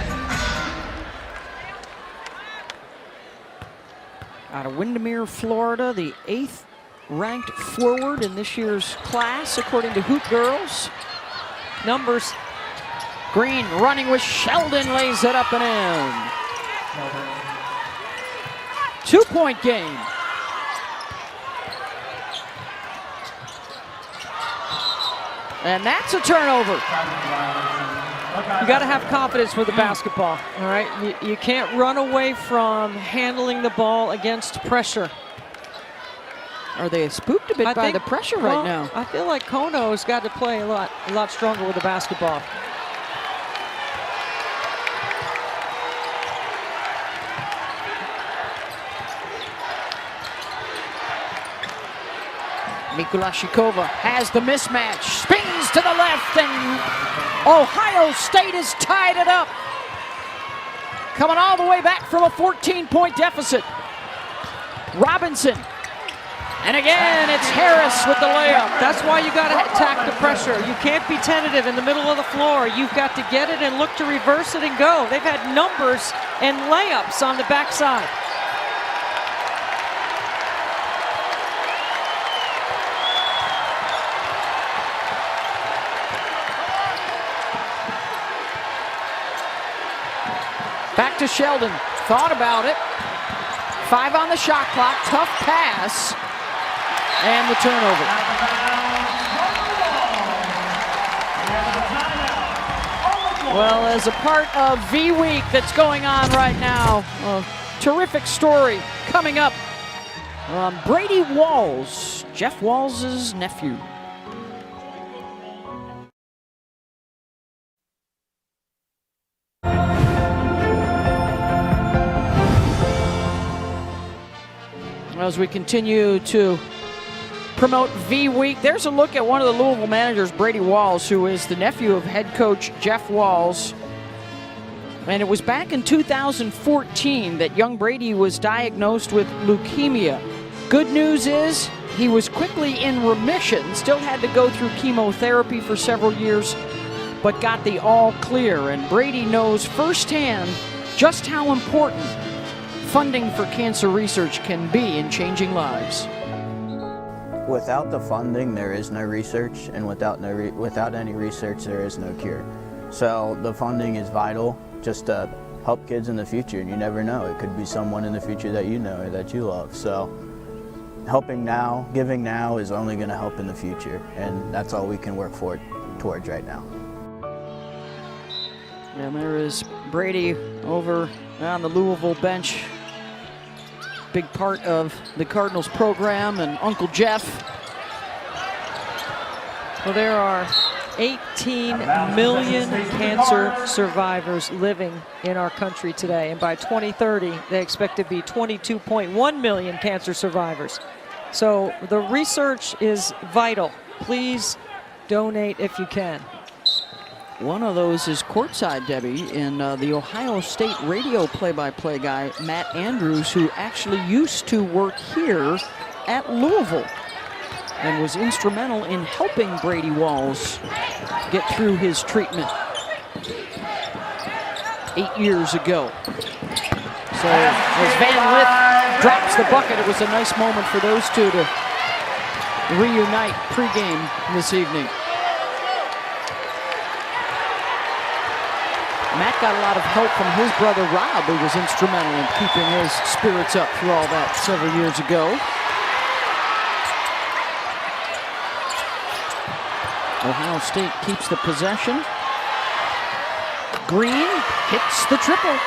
Out of Windermere, Florida, the 8th ranked forward in this year's class, according to Hoop Girls. Numbers. Green running with Sheldon, lays it up and in. 2-point game. And that's a turnover. You got to have confidence with the basketball, all right? You can't run away from handling the ball against pressure. Are they spooked a bit by the pressure right now? I feel like Kono's got to play a lot stronger with the basketball. Miklashikova has the mismatch, spins to the left, and Ohio State has tied it up. Coming all the way back from a 14-point deficit. Robinson. And again, it's Harris with the layup. That's why you got to attack the pressure. You can't be tentative in the middle of the floor. You've got to get it and look to reverse it and go. They've had numbers and layups on the backside. Back to Sheldon, thought about it. 5 on the shot clock, tough pass, and the turnover. Well, as a part of V-Week that's going on right now, a terrific story coming up. Brady Walls, Jeff Walls' nephew. As we continue to promote V-Week, there's a look at one of the Louisville managers, Brady Walls, who is the nephew of head coach Jeff Walls. And it was back in 2014 that young Brady was diagnosed with leukemia. Good news is he was quickly in remission, still had to go through chemotherapy for several years, but got the all clear. And Brady knows firsthand just how important funding for cancer research can be in changing lives. Without the funding, there is no research, and without any research, there is no cure. So the funding is vital just to help kids in the future, and you never know. It could be someone in the future that you know or that you love. So helping now, giving now is only going to help in the future, and that's all we can work towards right now. And there is Brady over on the Louisville bench. Big part of the Cardinals program, and Uncle Jeff. Well, there are 18 million cancer survivors living in our country today. And by 2030, they expect to be 22.1 million cancer survivors. So the research is vital. Please donate if you can. One of those is courtside, Debbie, in the Ohio State radio play-by-play guy, Matt Andrews, who actually used to work here at Louisville and was instrumental in helping Brady Walls get through his treatment 8 years ago. So as Van Lith drops the bucket, it was a nice moment for those two to reunite pregame this evening. Matt got a lot of help from his brother Rob, who was instrumental in keeping his spirits up through all that several years ago. Ohio State keeps the possession. Green hits the triple.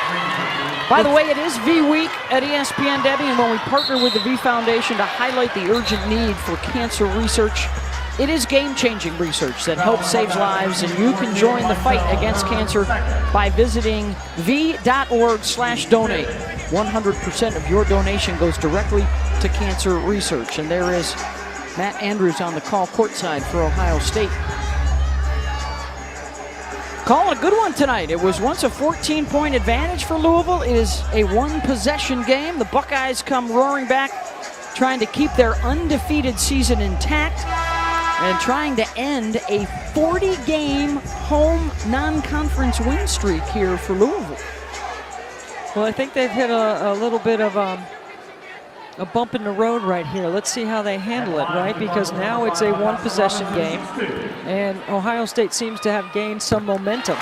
By the way, it is V Week at ESPN, Debbie, and when we partner with the V Foundation to highlight the urgent need for cancer research, it is game-changing research that helps save lives, and you can join the fight against cancer by visiting v.org/donate. 100% of your donation goes directly to cancer research, and there is Matt Andrews on the call courtside for Ohio State. Calling a good one tonight. It was once a 14-point advantage for Louisville. It is a one-possession game. The Buckeyes come roaring back, trying to keep their undefeated season intact and trying to end a 40-game home non-conference win streak here for Louisville. Well, I think they've hit a little bit of a bump in the road right here. Let's see how they handle it, right? Because now it's a one-possession game, and Ohio State seems to have gained some momentum.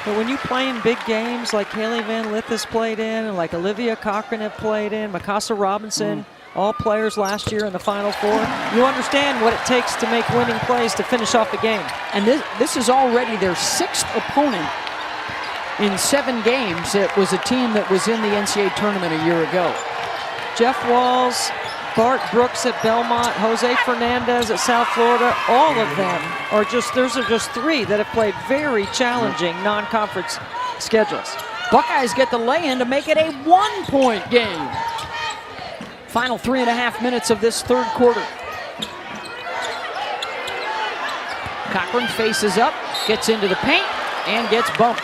But when you play in big games like Haley Van Lith has played in, and like Olivia Cochran have played in, Mikasa Robinson, all players last year in the Final Four, you understand what it takes to make winning plays to finish off a game. And this is already their 6th opponent in 7 games. It was a team that was in the NCAA tournament a year ago. Jeff Walls, Bart Brooks at Belmont, Jose Fernandez at South Florida, all of them are those are just 3 that have played very challenging non-conference schedules. Buckeyes get the lay-in to make it a 1-point game. Final 3.5 minutes of this third quarter. Cochran faces up, gets into the paint, and gets bumped.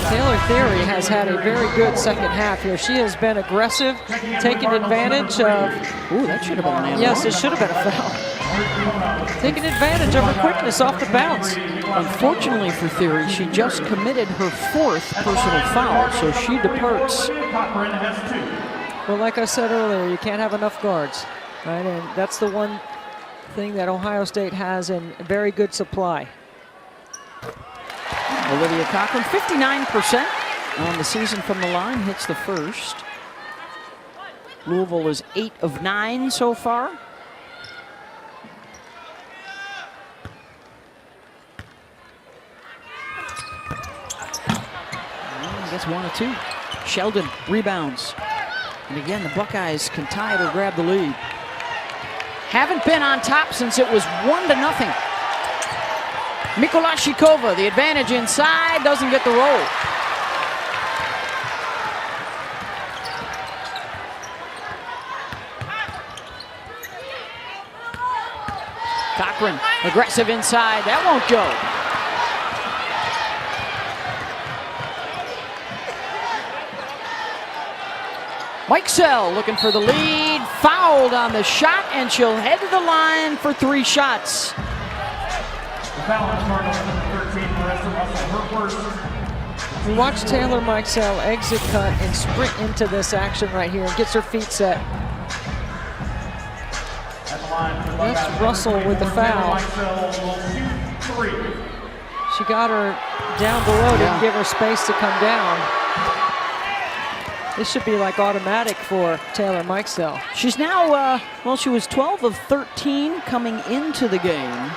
Taylor Theory has had a very good second half here. She has been aggressive, taking advantage of... Ooh, that should have been an and yes, it should have been a foul. Taking advantage of her quickness off the bounce. Unfortunately for Theory, she just committed her 4th personal foul, so she departs. Well, like I said earlier, you can't have enough guards, right? And that's the one thing that Ohio State has in very good supply. Olivia Cochran, 59% on the season from the line, hits the first. Louisville is 8 of 9 so far. Gets 1 or 2. Sheldon rebounds. And again, the Buckeyes can tie it or grab the lead. Haven't been on top since it was 1-0. Mikolashikova, the advantage inside, doesn't get the roll. Cochran, aggressive inside, that won't go. Mike Sell looking for the lead, fouled on the shot, and she'll head to the line for 3 shots. We watch Taylor Mikesell exit cut and sprint into this action right here and gets her feet set. That's Russell with the foul. She got her down below, didn't give her space to come down. This should be like automatic for Taylor Mikesell. She's now, well, she was 12 of 13 coming into the game.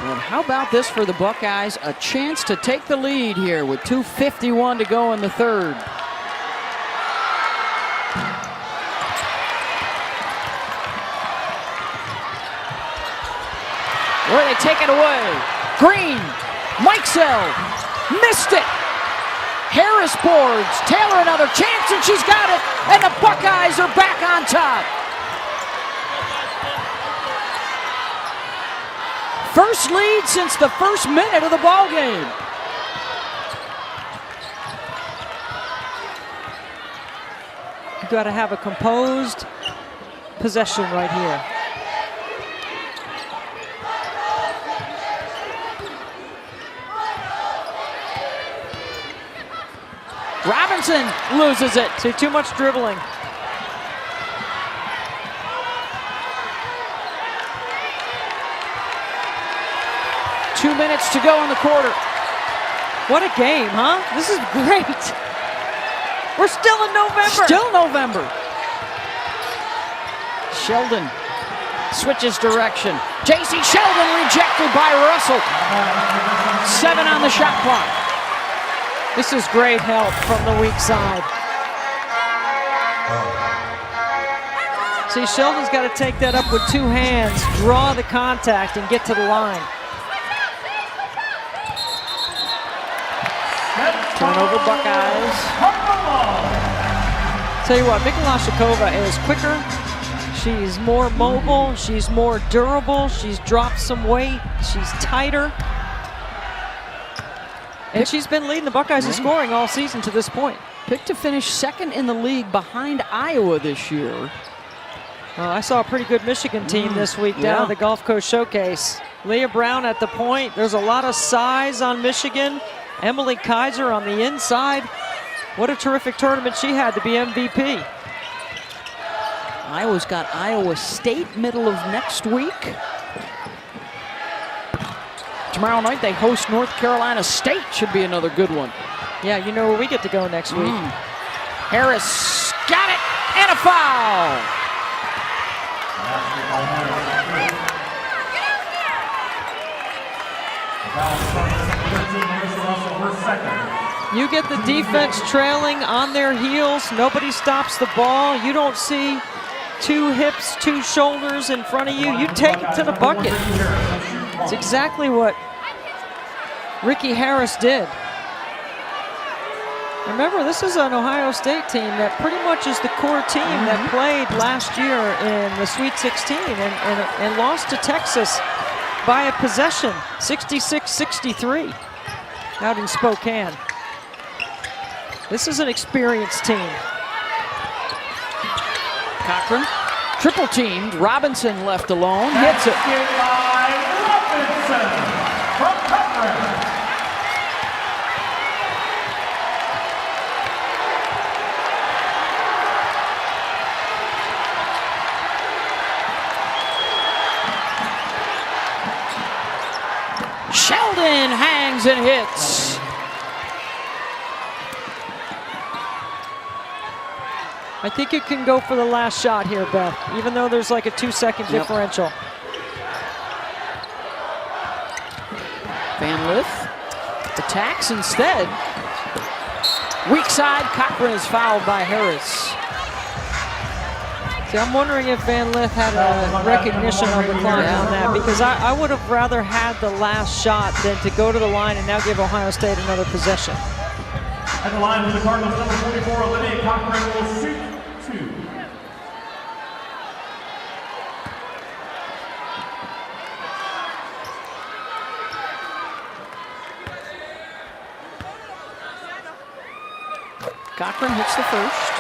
And how about this for the Buckeyes? A chance to take the lead here with 2:51 to go in the third. where they take it away. Green, Mikesell, missed it. Harris boards, Taylor another chance, and she's got it, and the Buckeyes are back on top. First lead since the first minute of the ball game. You've got to have a composed possession right here. Robinson loses it. See, too much dribbling. Two minutes to go in the quarter. What a game, huh? This is great. We're still in November. Still November. Sheldon switches direction. J.C. Sheldon rejected by Russell. 7 on the shot clock. This is great help from the weak side. See, Sheldon's got to take that up with 2 hands, draw the contact, and get to the line. Turnover Buckeyes. Tell you what, Mikolashikova is quicker. She's more mobile. She's more durable. She's dropped some weight. She's tighter. And she's been leading the Buckeyes in scoring all season to this point. Picked to finish second in the league behind Iowa this year. I saw a pretty good Michigan team this week down at the Gulf Coast Showcase. Leah Brown at the point. There's a lot of size on Michigan. Emily Kaiser on the inside. What a terrific tournament she had to be MVP. Iowa's got Iowa State middle of next week. Tomorrow night they host North Carolina State. Should be another good one. Yeah, you know where we get to go next week. Harris got it, and a foul. You get the defense trailing on their heels. Nobody stops the ball. You don't see 2 hips, 2 shoulders in front of you. You take it to the bucket. It's exactly what Ricky Harris did. Remember, this is an Ohio State team that pretty much is the core team that played last year in the Sweet 16 and lost to Texas by a possession, 66-63, out in Spokane. This is an experienced team. Cochran, triple teamed. Robinson left alone, hits it. Robinson from Cochran. Sheldon hangs and hits. I think you can go for the last shot here, Beth, even though there's like a 2-second differential. Van Lith attacks instead. Weak side, Cochran is fouled by Harris. See, I'm wondering if Van Lith had a recognition on the clock on that, because I would have rather had the last shot than to go to the line and now give Ohio State another possession. At the line for the Cardinals, number 44, Olivia Cochran will shoot 2. Cochran hits the first.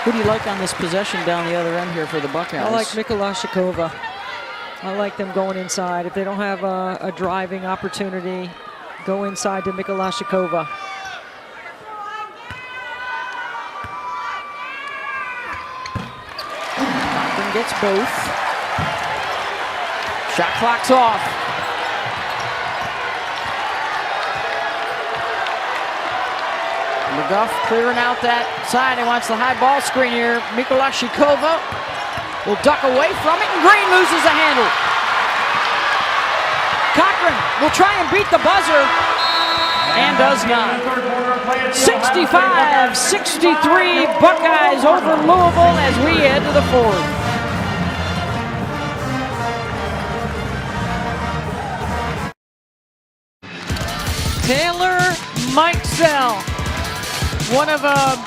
Who do you like on this possession down the other end here for the Buckeyes? I like Mikolashikova. I like them going inside. If they don't have a driving opportunity, go inside to Mikolashikova. Cochran gets both. Shot clock's off. McGuff clearing out that side. He wants the high ball screen here. Mikolashikova will duck away from it, and Green loses the handle. Cochran will try and beat the buzzer, and does not. 65-63 Buckeyes over Louisville as we head to the fourth. Mike Zell, one of a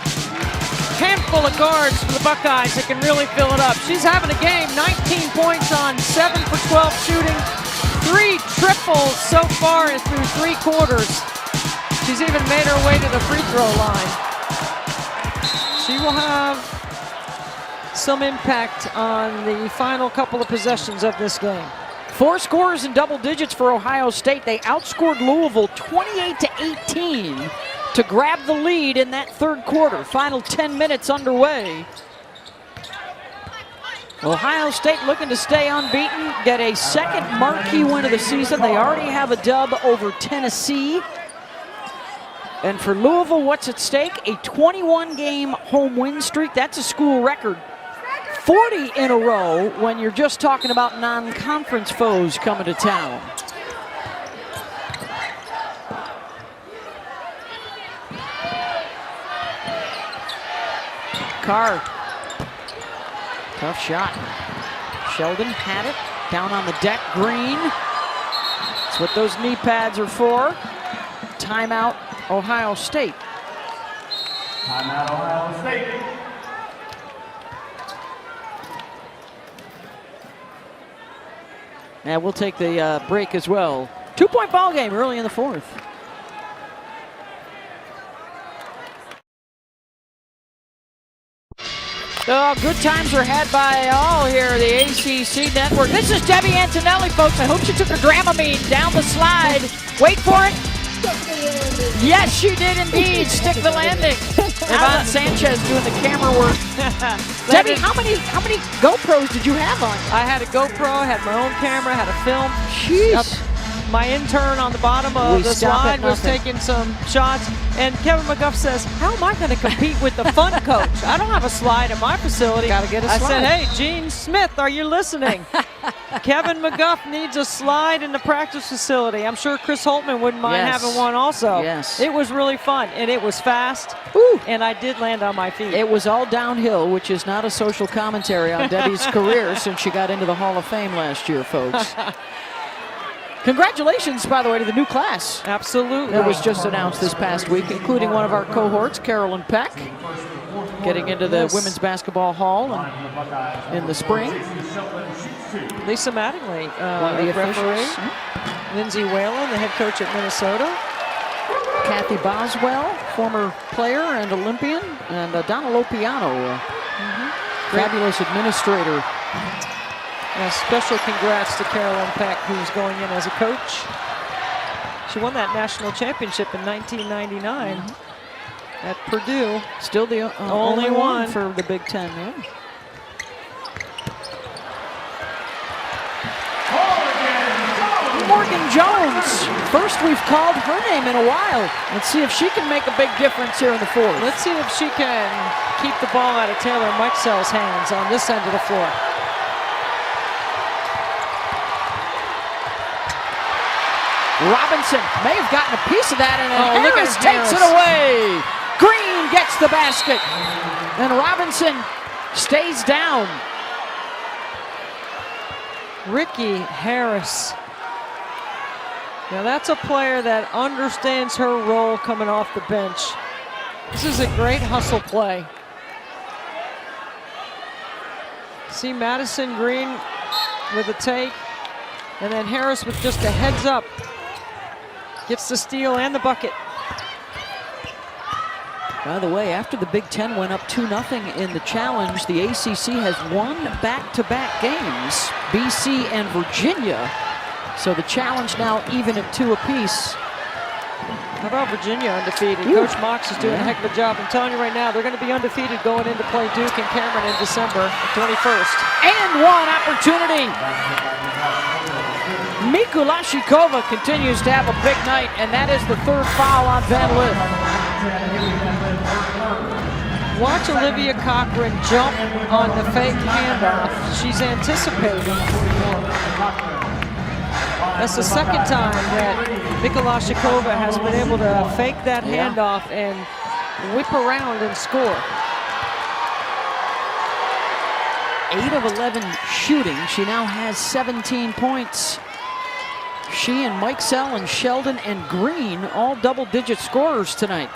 handful of guards for the Buckeyes that can really fill it up. She's having a game, 19 points on 7 for 12 shooting, 3 triples so far through 3 quarters. She's even made her way to the free throw line. She will have some impact on the final couple of possessions of this game. 4 scores in double digits for Ohio State. They outscored Louisville 28-18 to grab the lead in that third quarter. Final 10 minutes underway. Ohio State looking to stay unbeaten, get a second marquee win of the season. They already have a dub over Tennessee. And for Louisville, what's at stake? A 21-game home win streak. That's a school record. 40 in a row when you're just talking about non-conference foes coming to town. Carr. Tough shot. Sheldon had it. Down on the deck, Green. That's what those knee pads are for. Timeout, Ohio State. Timeout, Ohio State. And we'll take the break as well. 2-point ball game early in the fourth. Oh, good times are had by all here, the ACC Network. This is Debbie Antonelli, folks. I hope she took her Dramamine down the slide. Wait for it. Yes, she did indeed. Stick the landing. Yvonne Sanchez doing the camera work. Debbie, how many GoPros did you have on? I had a GoPro, I had my own camera, had a film. Jeez. My intern on the bottom of the slide was taking some shots, and Kevin McGuff says, how am I going to compete with the fun coach? I don't have a slide in my facility. Gotta get a slide. I said, hey, Gene Smith, are you listening? Kevin McGuff needs a slide in the practice facility. I'm sure Chris Holtman wouldn't mind having one also. Yes. It was really fun, and it was fast, and I did land on my feet. It was all downhill, which is not a social commentary on Debbie's career since she got into the Hall of Fame last year, folks. Congratulations, by the way, to the new class. Absolutely. That was just announced this past week, including one of our cohorts, Carolyn Peck, getting into the Women's Basketball Hall in the spring. Lisa Mattingly, one of the referee. Lindsay Whalen, the head coach at Minnesota. Kathy Boswell, former player and Olympian, and Donna Lopiano, fabulous administrator. A special congrats to Carolyn Peck, who's going in as a coach. She won that national championship in 1999 at Purdue. Still the only one for the Big Ten. Yeah. Morgan Jones. First we've called her name in a while. Let's see if she can make a big difference here in the fourth. Let's see if she can keep the ball out of Taylor Meixell's hands on this end of the floor. Robinson may have gotten a piece of that, and then Harris takes it away. Green gets the basket, and Robinson stays down. Ricky Harris. Now that's a player that understands her role coming off the bench. This is a great hustle play. See Madison Green with a take, and then Harris with just a heads up. Gets the steal and the bucket. By the way, after the Big Ten went up 2-0 in the challenge, the ACC has won back-to-back games, BC and Virginia. So the challenge now even at 2 apiece. How about Virginia undefeated? Coach Mox is doing a heck of a job. I'm telling you right now, they're going to be undefeated going into play Duke and Cameron in December 21st. And one opportunity. Mikulashikova continues to have a big night, and that is the third foul on Van Lith. Watch Olivia Cochran jump on the fake handoff. She's anticipating. That's the second time that Mikulashikova has been able to fake that handoff and whip around and score. 8 of 11 shooting. She now has 17 points. She and Mike Sell and Sheldon and Green, all double-digit scorers tonight.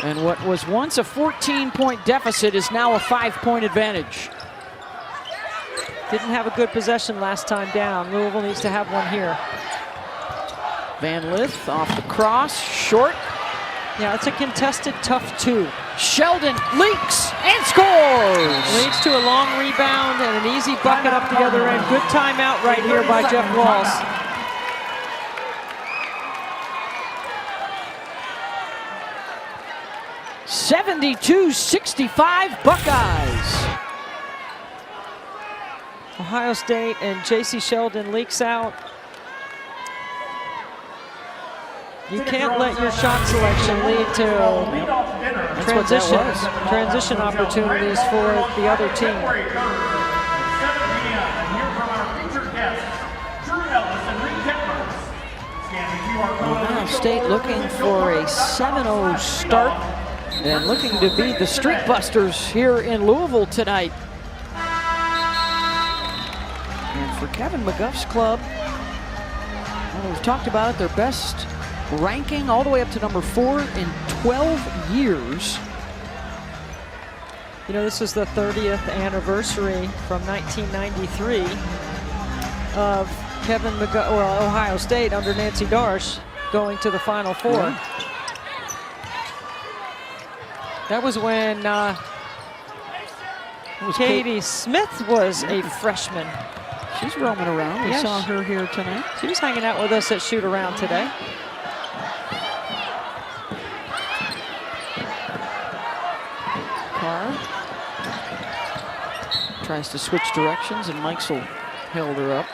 And what was once a 14-point deficit is now a 5-point advantage. Didn't have a good possession last time down. Louisville needs to have one here. Van Lith off the cross, short. Yeah, it's a contested tough 2. Sheldon leaks and scores! Leads to a long rebound and an easy bucket up the other end. Good timeout right here by Jeff Walls. (72-65) Buckeyes. Ohio State and J.C. Sheldon leaks out. You can't let your shot selection lead to transition opportunities for the other team. Ohio State looking for a 7-0 start and looking to be the streak busters here in Louisville tonight. And for Kevin McGuff's club, well, we've talked about it, their best ranking all the way up to number 4 in 12 years. You know, this is the 30th anniversary from 1993 of Kevin McGuff, well, Ohio State under Nancy Darsh going to the Final Four. Yeah. That was when Katie Smith was a freshman. She's roaming around. We saw her here tonight. She was hanging out with us at Shoot Around today. Carr tries to switch directions, and Mikesell held her up.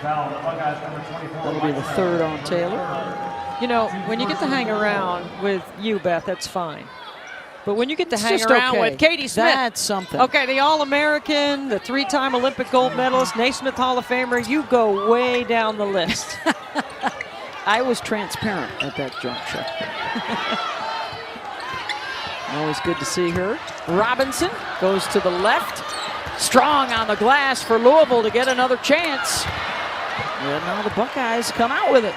That'll be the 3rd on Taylor. You know, when you get to hang around with you, Beth, that's fine. But when you get to hang just around okay. with Katie Smith, that's something. Okay, the All-American, the 3-time Olympic gold medalist, Naismith Hall of Famer, you go way down the list. I was transparent at that juncture. Always good to see her. Robinson goes to the left. Strong on the glass for Louisville to get another chance. And now the Buckeyes come out with it.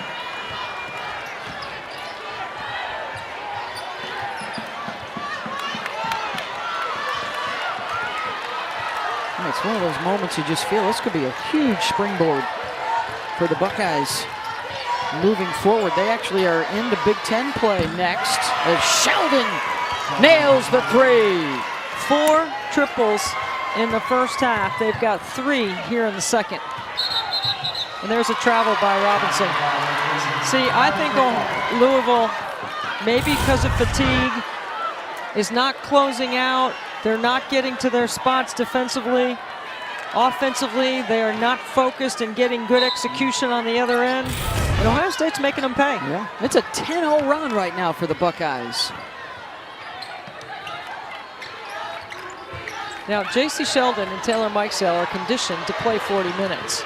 It's one of those moments you just feel this could be a huge springboard for the Buckeyes moving forward. They actually are into Big Ten play next as Sheldon nails the 3. 4 triples in the first half. They've got 3 here in the second. And there's a travel by Robinson. See, I think Louisville, maybe because of fatigue, is not closing out. They're not getting to their spots defensively. Offensively, they are not focused and getting good execution on the other end. And Ohio State's making them pay. Yeah, it's a 10-0 run right now for the Buckeyes. Now, J.C. Sheldon and Taylor Mikesell are conditioned to play 40 minutes.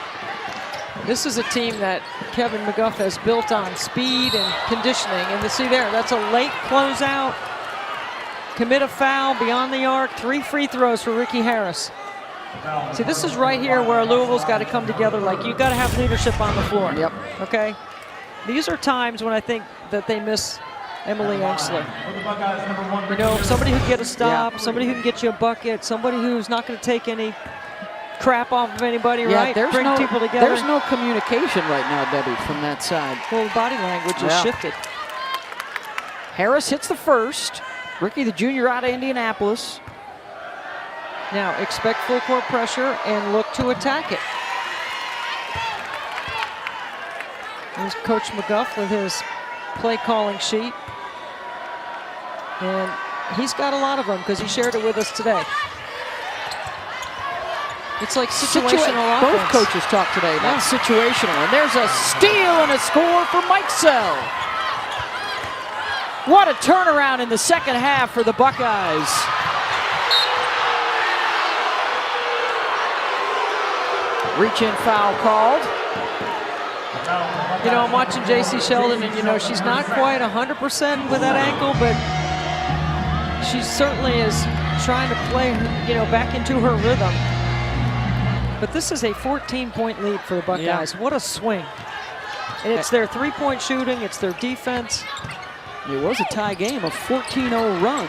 This is a team that Kevin McGuff has built on speed and conditioning. And you see there, that's a late closeout. Commit a foul beyond the arc. 3 free throws for Ricky Harris. See, this is right here where Louisville's got to come together. Like, you got to have leadership on the floor. Yep. Okay? These are times when I think that they miss Emily Ensler. You know, somebody who can get a stop, somebody who can get you a bucket, somebody who's not going to take any crap off of anybody, right? Bring people together. There's no communication right now, Debbie, from that side. Well, the body language has shifted. Harris hits the first. Ricky, the junior out of Indianapolis. Now, expect full court pressure and look to attack it. Here's Coach McGuff with his play calling sheet. And he's got a lot of them because he shared it with us today. It's like situational offense. Both coaches talked today about situational. And there's a steal and a score for Mikesell. What a turnaround in the second half for the Buckeyes. Reach-in foul called. You know, I'm watching J.C. Sheldon, and, you know, she's not quite 100% with that ankle, but she certainly is trying to play, you know, back into her rhythm. But this is a 14-point lead for the Buckeyes. What a swing. And it's their three-point shooting, it's their defense. It was a tie game, a 14-0 run.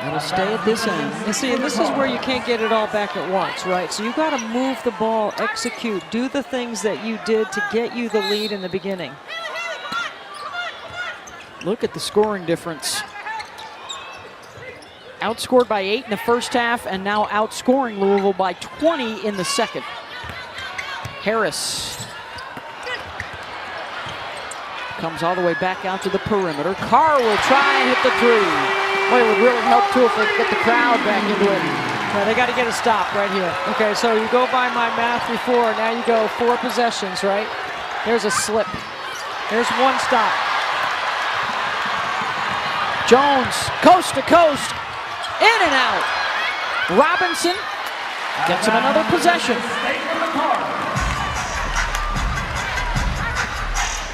That'll stay at this end. And see, and this is where you can't get it all back at once, right? So you got to move the ball, execute, do the things that you did to get you the lead in the beginning. Look at the scoring difference. Outscored by 8 in the first half, and now outscoring Louisville by 20 in the second. Harris comes all the way back out to the perimeter. Carr will try and hit the three. Boy, it would really help too if we could get the crowd back into it. Yeah, they got to get a stop right here. Okay, so you go by my math before. Now you go 4 possessions, right? There's a slip. There's one stop. Jones, coast to coast, in and out. Robinson gets him another possession.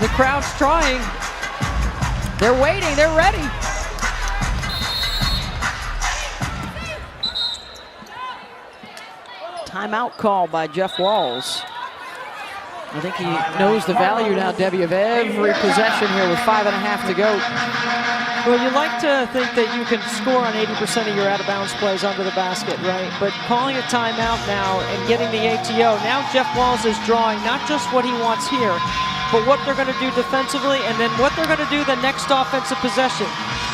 The crowd's trying. They're waiting, they're ready. Timeout call by Jeff Walls. I think he knows the value now, Debbie, of every possession here with 5.5 to go. Well, you like to think that you can score on 80% of your out-of-bounds plays under the basket, right? But calling a timeout now and getting the ATO, now Jeff Walls is drawing not just what he wants here, but what they're going to do defensively and then what they're going to do the next offensive possession.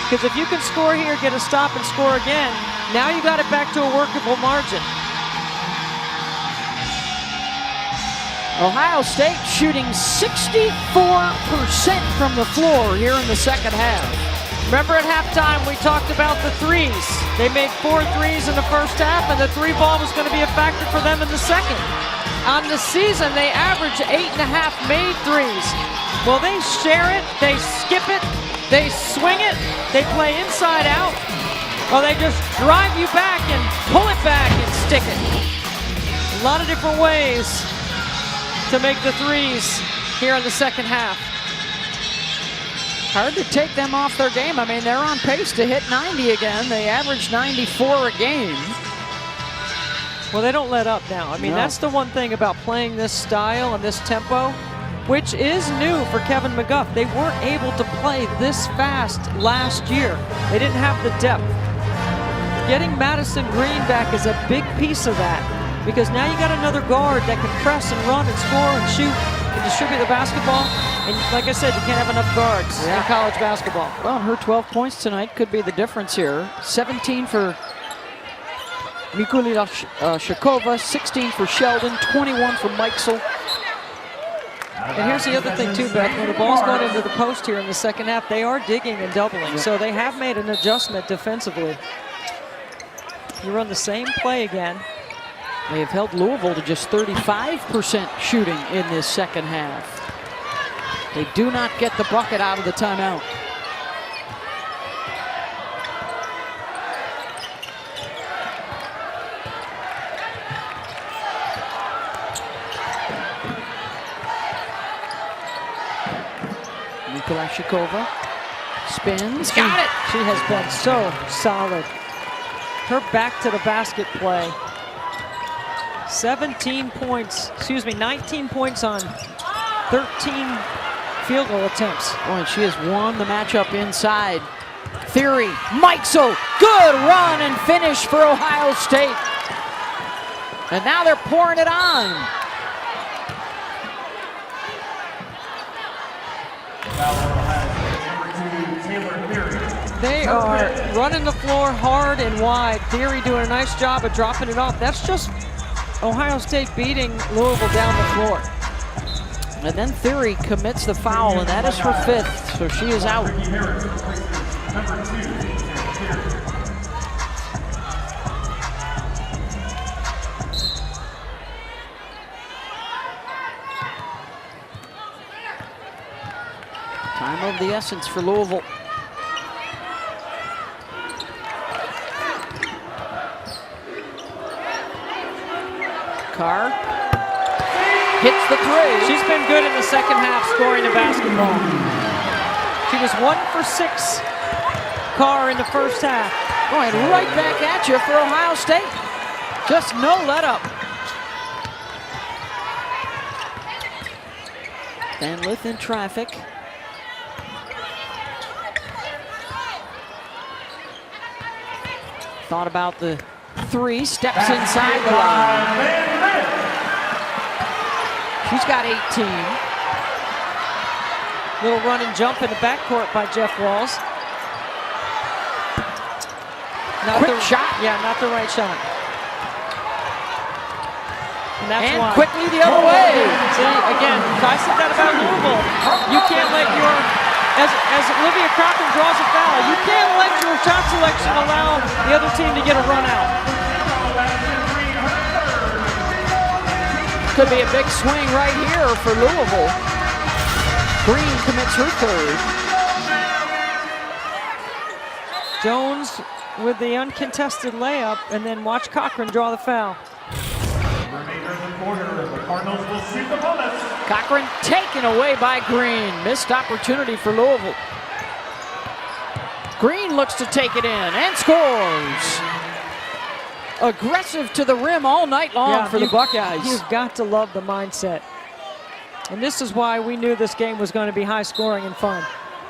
Because if you can score here, get a stop and score again, now you got it back to a workable margin. Ohio State shooting 64% from the floor here in the second half. Remember at halftime we talked about the threes. They made 4 threes in the first half and the 3 ball was going to be a factor for them in the second. On the season they average 8.5 made threes. Well, they share it, they skip it, they swing it, they play inside out, or they just drive you back and pull it back and stick it. A lot of different ways to make the threes here in the second half. Hard to take them off their game. I mean, they're on pace to hit 90 again. They average 94 a game. Well, they don't let up now. I mean, that's the one thing about playing this style and this tempo, which is new for Kevin McGuff. They weren't able to play this fast last year. They didn't have the depth. Getting Madison Green back is a big piece of that, because now you got another guard that can press and run and score and shoot and distribute the basketball. And like I said, you can't have enough guards in college basketball. Well, her 12 points tonight could be the difference here. 17 for Mikulina Shakova, 16 for Sheldon, 21 for Mikesel. And here's the other thing too, Beth. When the ball's going into the post here in the second half, they are digging and doubling. So they have made an adjustment defensively. You run the same play again. They have held Louisville to just 35% shooting in this second half. They do not get the bucket out of the timeout. Nikolai Shakova spins. Got it! She has been so solid. Her back to the basket play. 19 points on 13 field goal attempts. Oh, and she has won the matchup inside. Theory, Mikesel, good run and finish for Ohio State. And now they're pouring it on. They are running the floor hard and wide. Theory doing a nice job of dropping it off. That's just Ohio State beating Louisville down the floor. And then Theory commits the foul, and that is her 5th, so she is out. Time of the essence for Louisville. Carr hits the three. She's been good in the second half scoring the basketball. She was 1 for 6, Carr, in the first half. Going right back at you for Ohio State. Just no let up. Van Lith in traffic. Thought about the three, steps inside the line. She's got 18. Little run and jump in the backcourt by Jeff Walls. Quick shot. Yeah, not the right shot. And why. Quickly the other way. See, again, I said that about Louisville. You can't let your, as Olivia Cochran draws a foul, you can't let your shot selection allow the other team to get a run out. Could be a big swing right here for Louisville. Green commits her third. Jones with the uncontested layup, and then watch Cochran draw the foul. Remainder of the quarter, the Cardinals will shoot the bonus. Cochran taken away by Green. Missed opportunity for Louisville. Green looks to take it in and scores. Aggressive to the rim all night long for the Buckeyes. You've got to love the mindset. And this is why we knew this game was going to be high scoring and fun.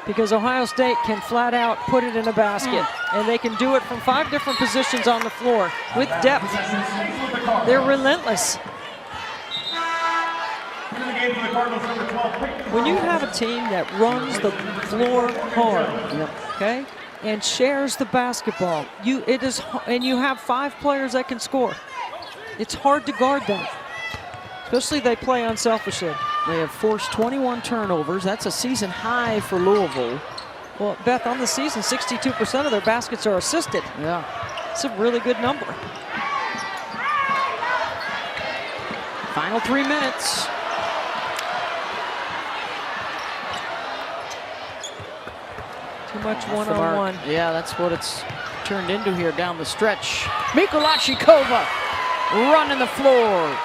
Because Ohio State can flat out put it in a basket. And they can do it from 5 different positions on the floor with depth. They're relentless. When you have a team that runs the floor hard, okay, and shares the basketball, and you have 5 players that can score. It's hard to guard them, especially they play unselfishly. They have forced 21 turnovers. That's a season high for Louisville. Well, Beth, on the season, 62% of their baskets are assisted. Yeah. It's a really good number. Final 3 minutes. Too much one-on-one. Yeah, that's what it's turned into here down the stretch. Mikulashikova running the floor.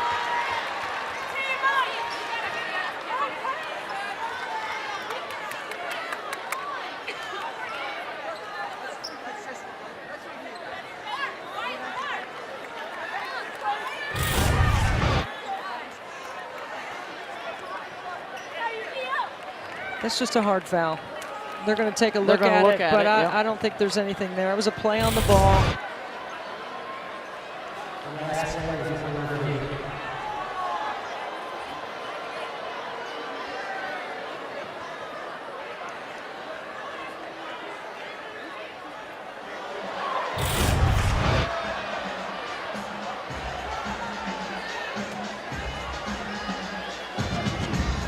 That's just a hard foul. They're going to take a look at it, but I don't think there's anything there. It was a play on the ball.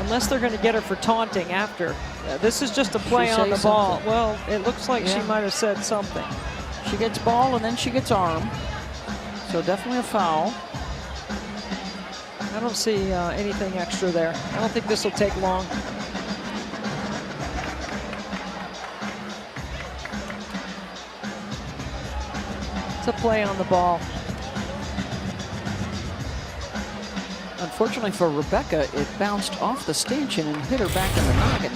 Unless they're going to get her for taunting after. This is just a play on the ball. Well, it looks like she might have said something. She gets ball and then she gets arm. So definitely a foul. I don't see anything extra there. I don't think this will take long. It's a play on the ball. Unfortunately for Rebecca, it bounced off the stanchion and hit her back in the noggin.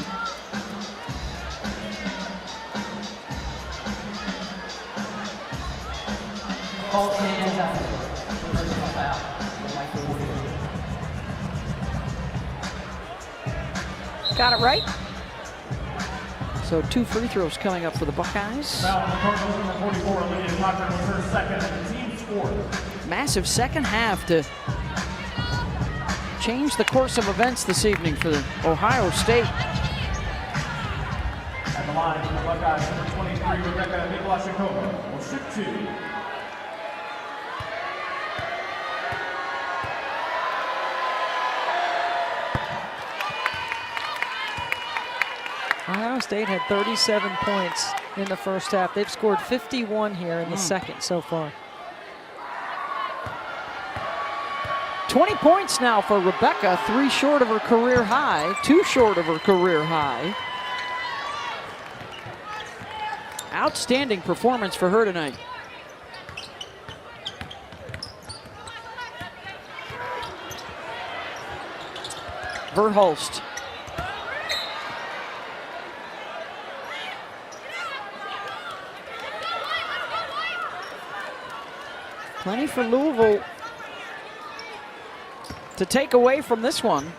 Got it right. So 2 free throws coming up for the Buckeyes. Massive second half to change the course of events this evening for Ohio State. At the line for the Buckeyes, number 23, Rebecca Mikulashikova will shoot 2. Ohio State had 37 points in the first half. They've scored 51 here in the second so far. 20 points now for Rebecca, 3 short of her career high, 2 short of her career high. Outstanding performance for her tonight. Verhulst. Plenty for Louisville to take away from this one.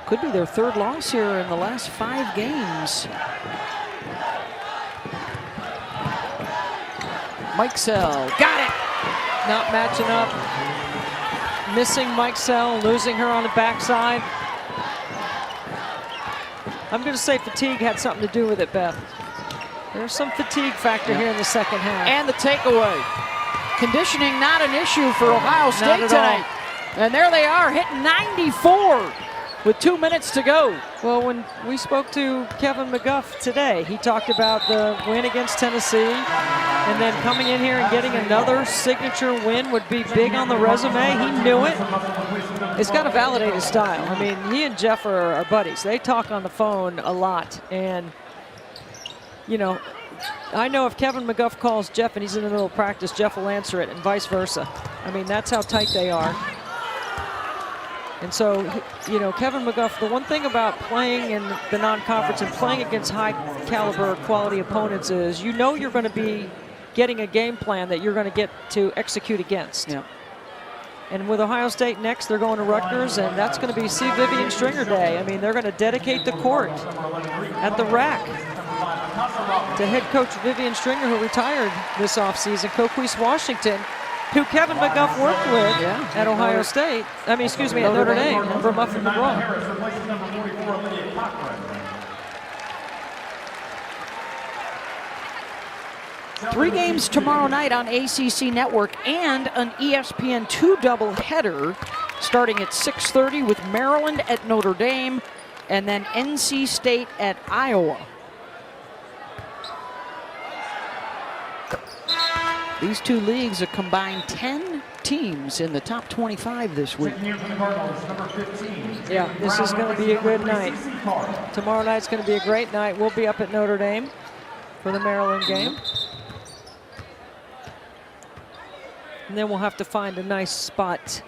Could be their third loss here in the last 5 games. Mike Sell, got it! Not matching up. Missing Mike Sell, losing her on the backside. I'm going to say fatigue had something to do with it, Beth. There's some fatigue factor here in the second half. And the takeaway. Conditioning not an issue for Ohio State tonight. And there they are, hitting 94 with 2 minutes to go. Well, when we spoke to Kevin McGuff today, he talked about the win against Tennessee, and then coming in here and getting another signature win would be big on the resume. He knew it. It's got to validate his style. I mean, he and Jeff are buddies. They talk on the phone a lot, and you know, I know if Kevin McGuff calls Jeff and he's in the middle of practice, Jeff will answer it, and vice versa. I mean, that's how tight they are. And so, you know, Kevin McGuff, the one thing about playing in the non-conference and playing against high-caliber quality opponents is you know you're going to be getting a game plan that you're going to get to execute against. Yeah. And with Ohio State next, they're going to Rutgers, and that's going to be C. Vivian Stringer Day. I mean, they're going to dedicate the court at the rack to head coach Vivian Stringer, who retired this offseason, Coquise Washington, who Kevin McGuff worked with at Ohio State. I mean, excuse me, at Notre Dame for Muffin McGraw. 3 games tomorrow night on ACC Network and an ESPN2 doubleheader starting at 6:30 with Maryland at Notre Dame and then NC State at Iowa. These 2 leagues have combined 10 teams in the top 25 this week. Yeah, this is going to be a good night. Tomorrow night's going to be a great night. We'll be up at Notre Dame for the Maryland game. And then we'll have to find a nice spot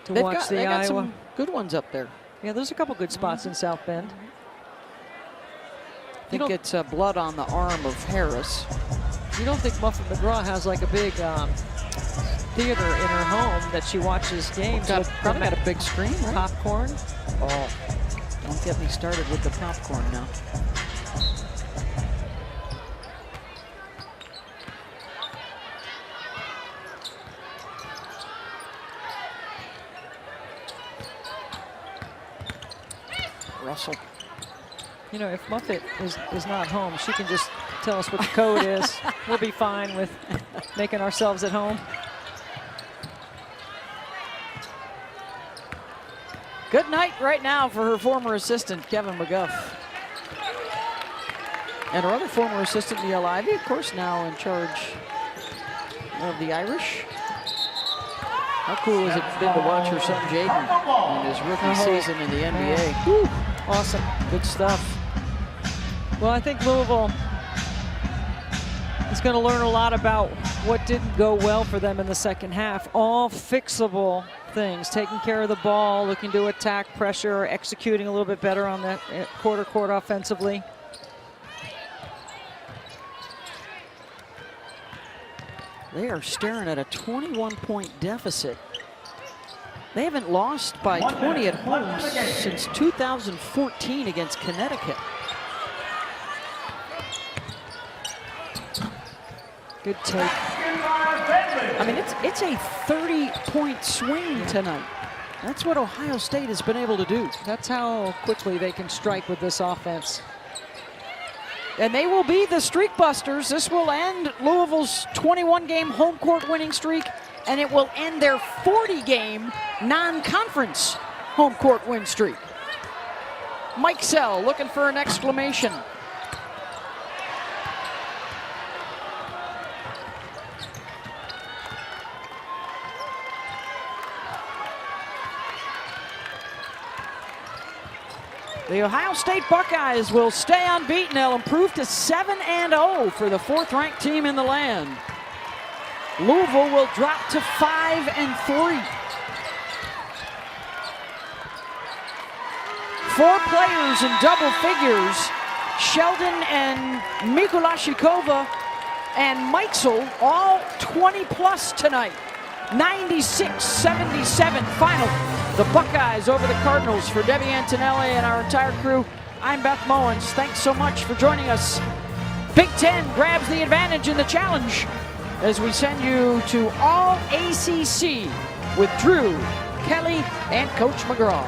to watch the Iowa. Some good ones up there. Yeah, there's a couple good spots in South Bend. I think it's blood on the arm of Harris. You don't think Muffin McGraw has like a big theater in her home that she watches games with? Probably got a big screen, right? Popcorn. Oh, don't get me started with the popcorn now. Russell. You know, if Muffet is not home, she can just tell us what the code is. We'll be fine with making ourselves at home. Good night right now for her former assistant, Kevin McGuff. And her other former assistant, Neil Ivey, of course, now in charge of the Irish. How cool has it been to watch her son, Jaden, in his rookie season in the NBA? Whew. Awesome. Good stuff. Well, I think Louisville is going to learn a lot about what didn't go well for them in the second half. All fixable things, taking care of the ball, looking to attack pressure, executing a little bit better on that quarter court offensively. They are staring at a 21-point deficit. They haven't lost by 20 at home since 2014 against Connecticut. Good take. I mean, it's a 30-point swing tonight. That's what Ohio State has been able to do. That's how quickly they can strike with this offense. And they will be the streak busters. This will end Louisville's 21-game home court winning streak, and it will end their 40-game non-conference home court win streak. Mike Sell looking for an exclamation. The Ohio State Buckeyes will stay unbeaten. They'll improve to 7-0 for the 4th-ranked team in the land. Louisville will drop to 5-3. 4 players in double figures Sheldon and Mikulashikova and Meixel all 20 plus tonight. 96-77 final. The Buckeyes over the Cardinals. For Debbie Antonelli and our entire crew, I'm Beth Mowens. Thanks so much for joining us. Big Ten grabs the advantage in the challenge as we send you to All ACC with Drew, Kelly, and Coach McGraw.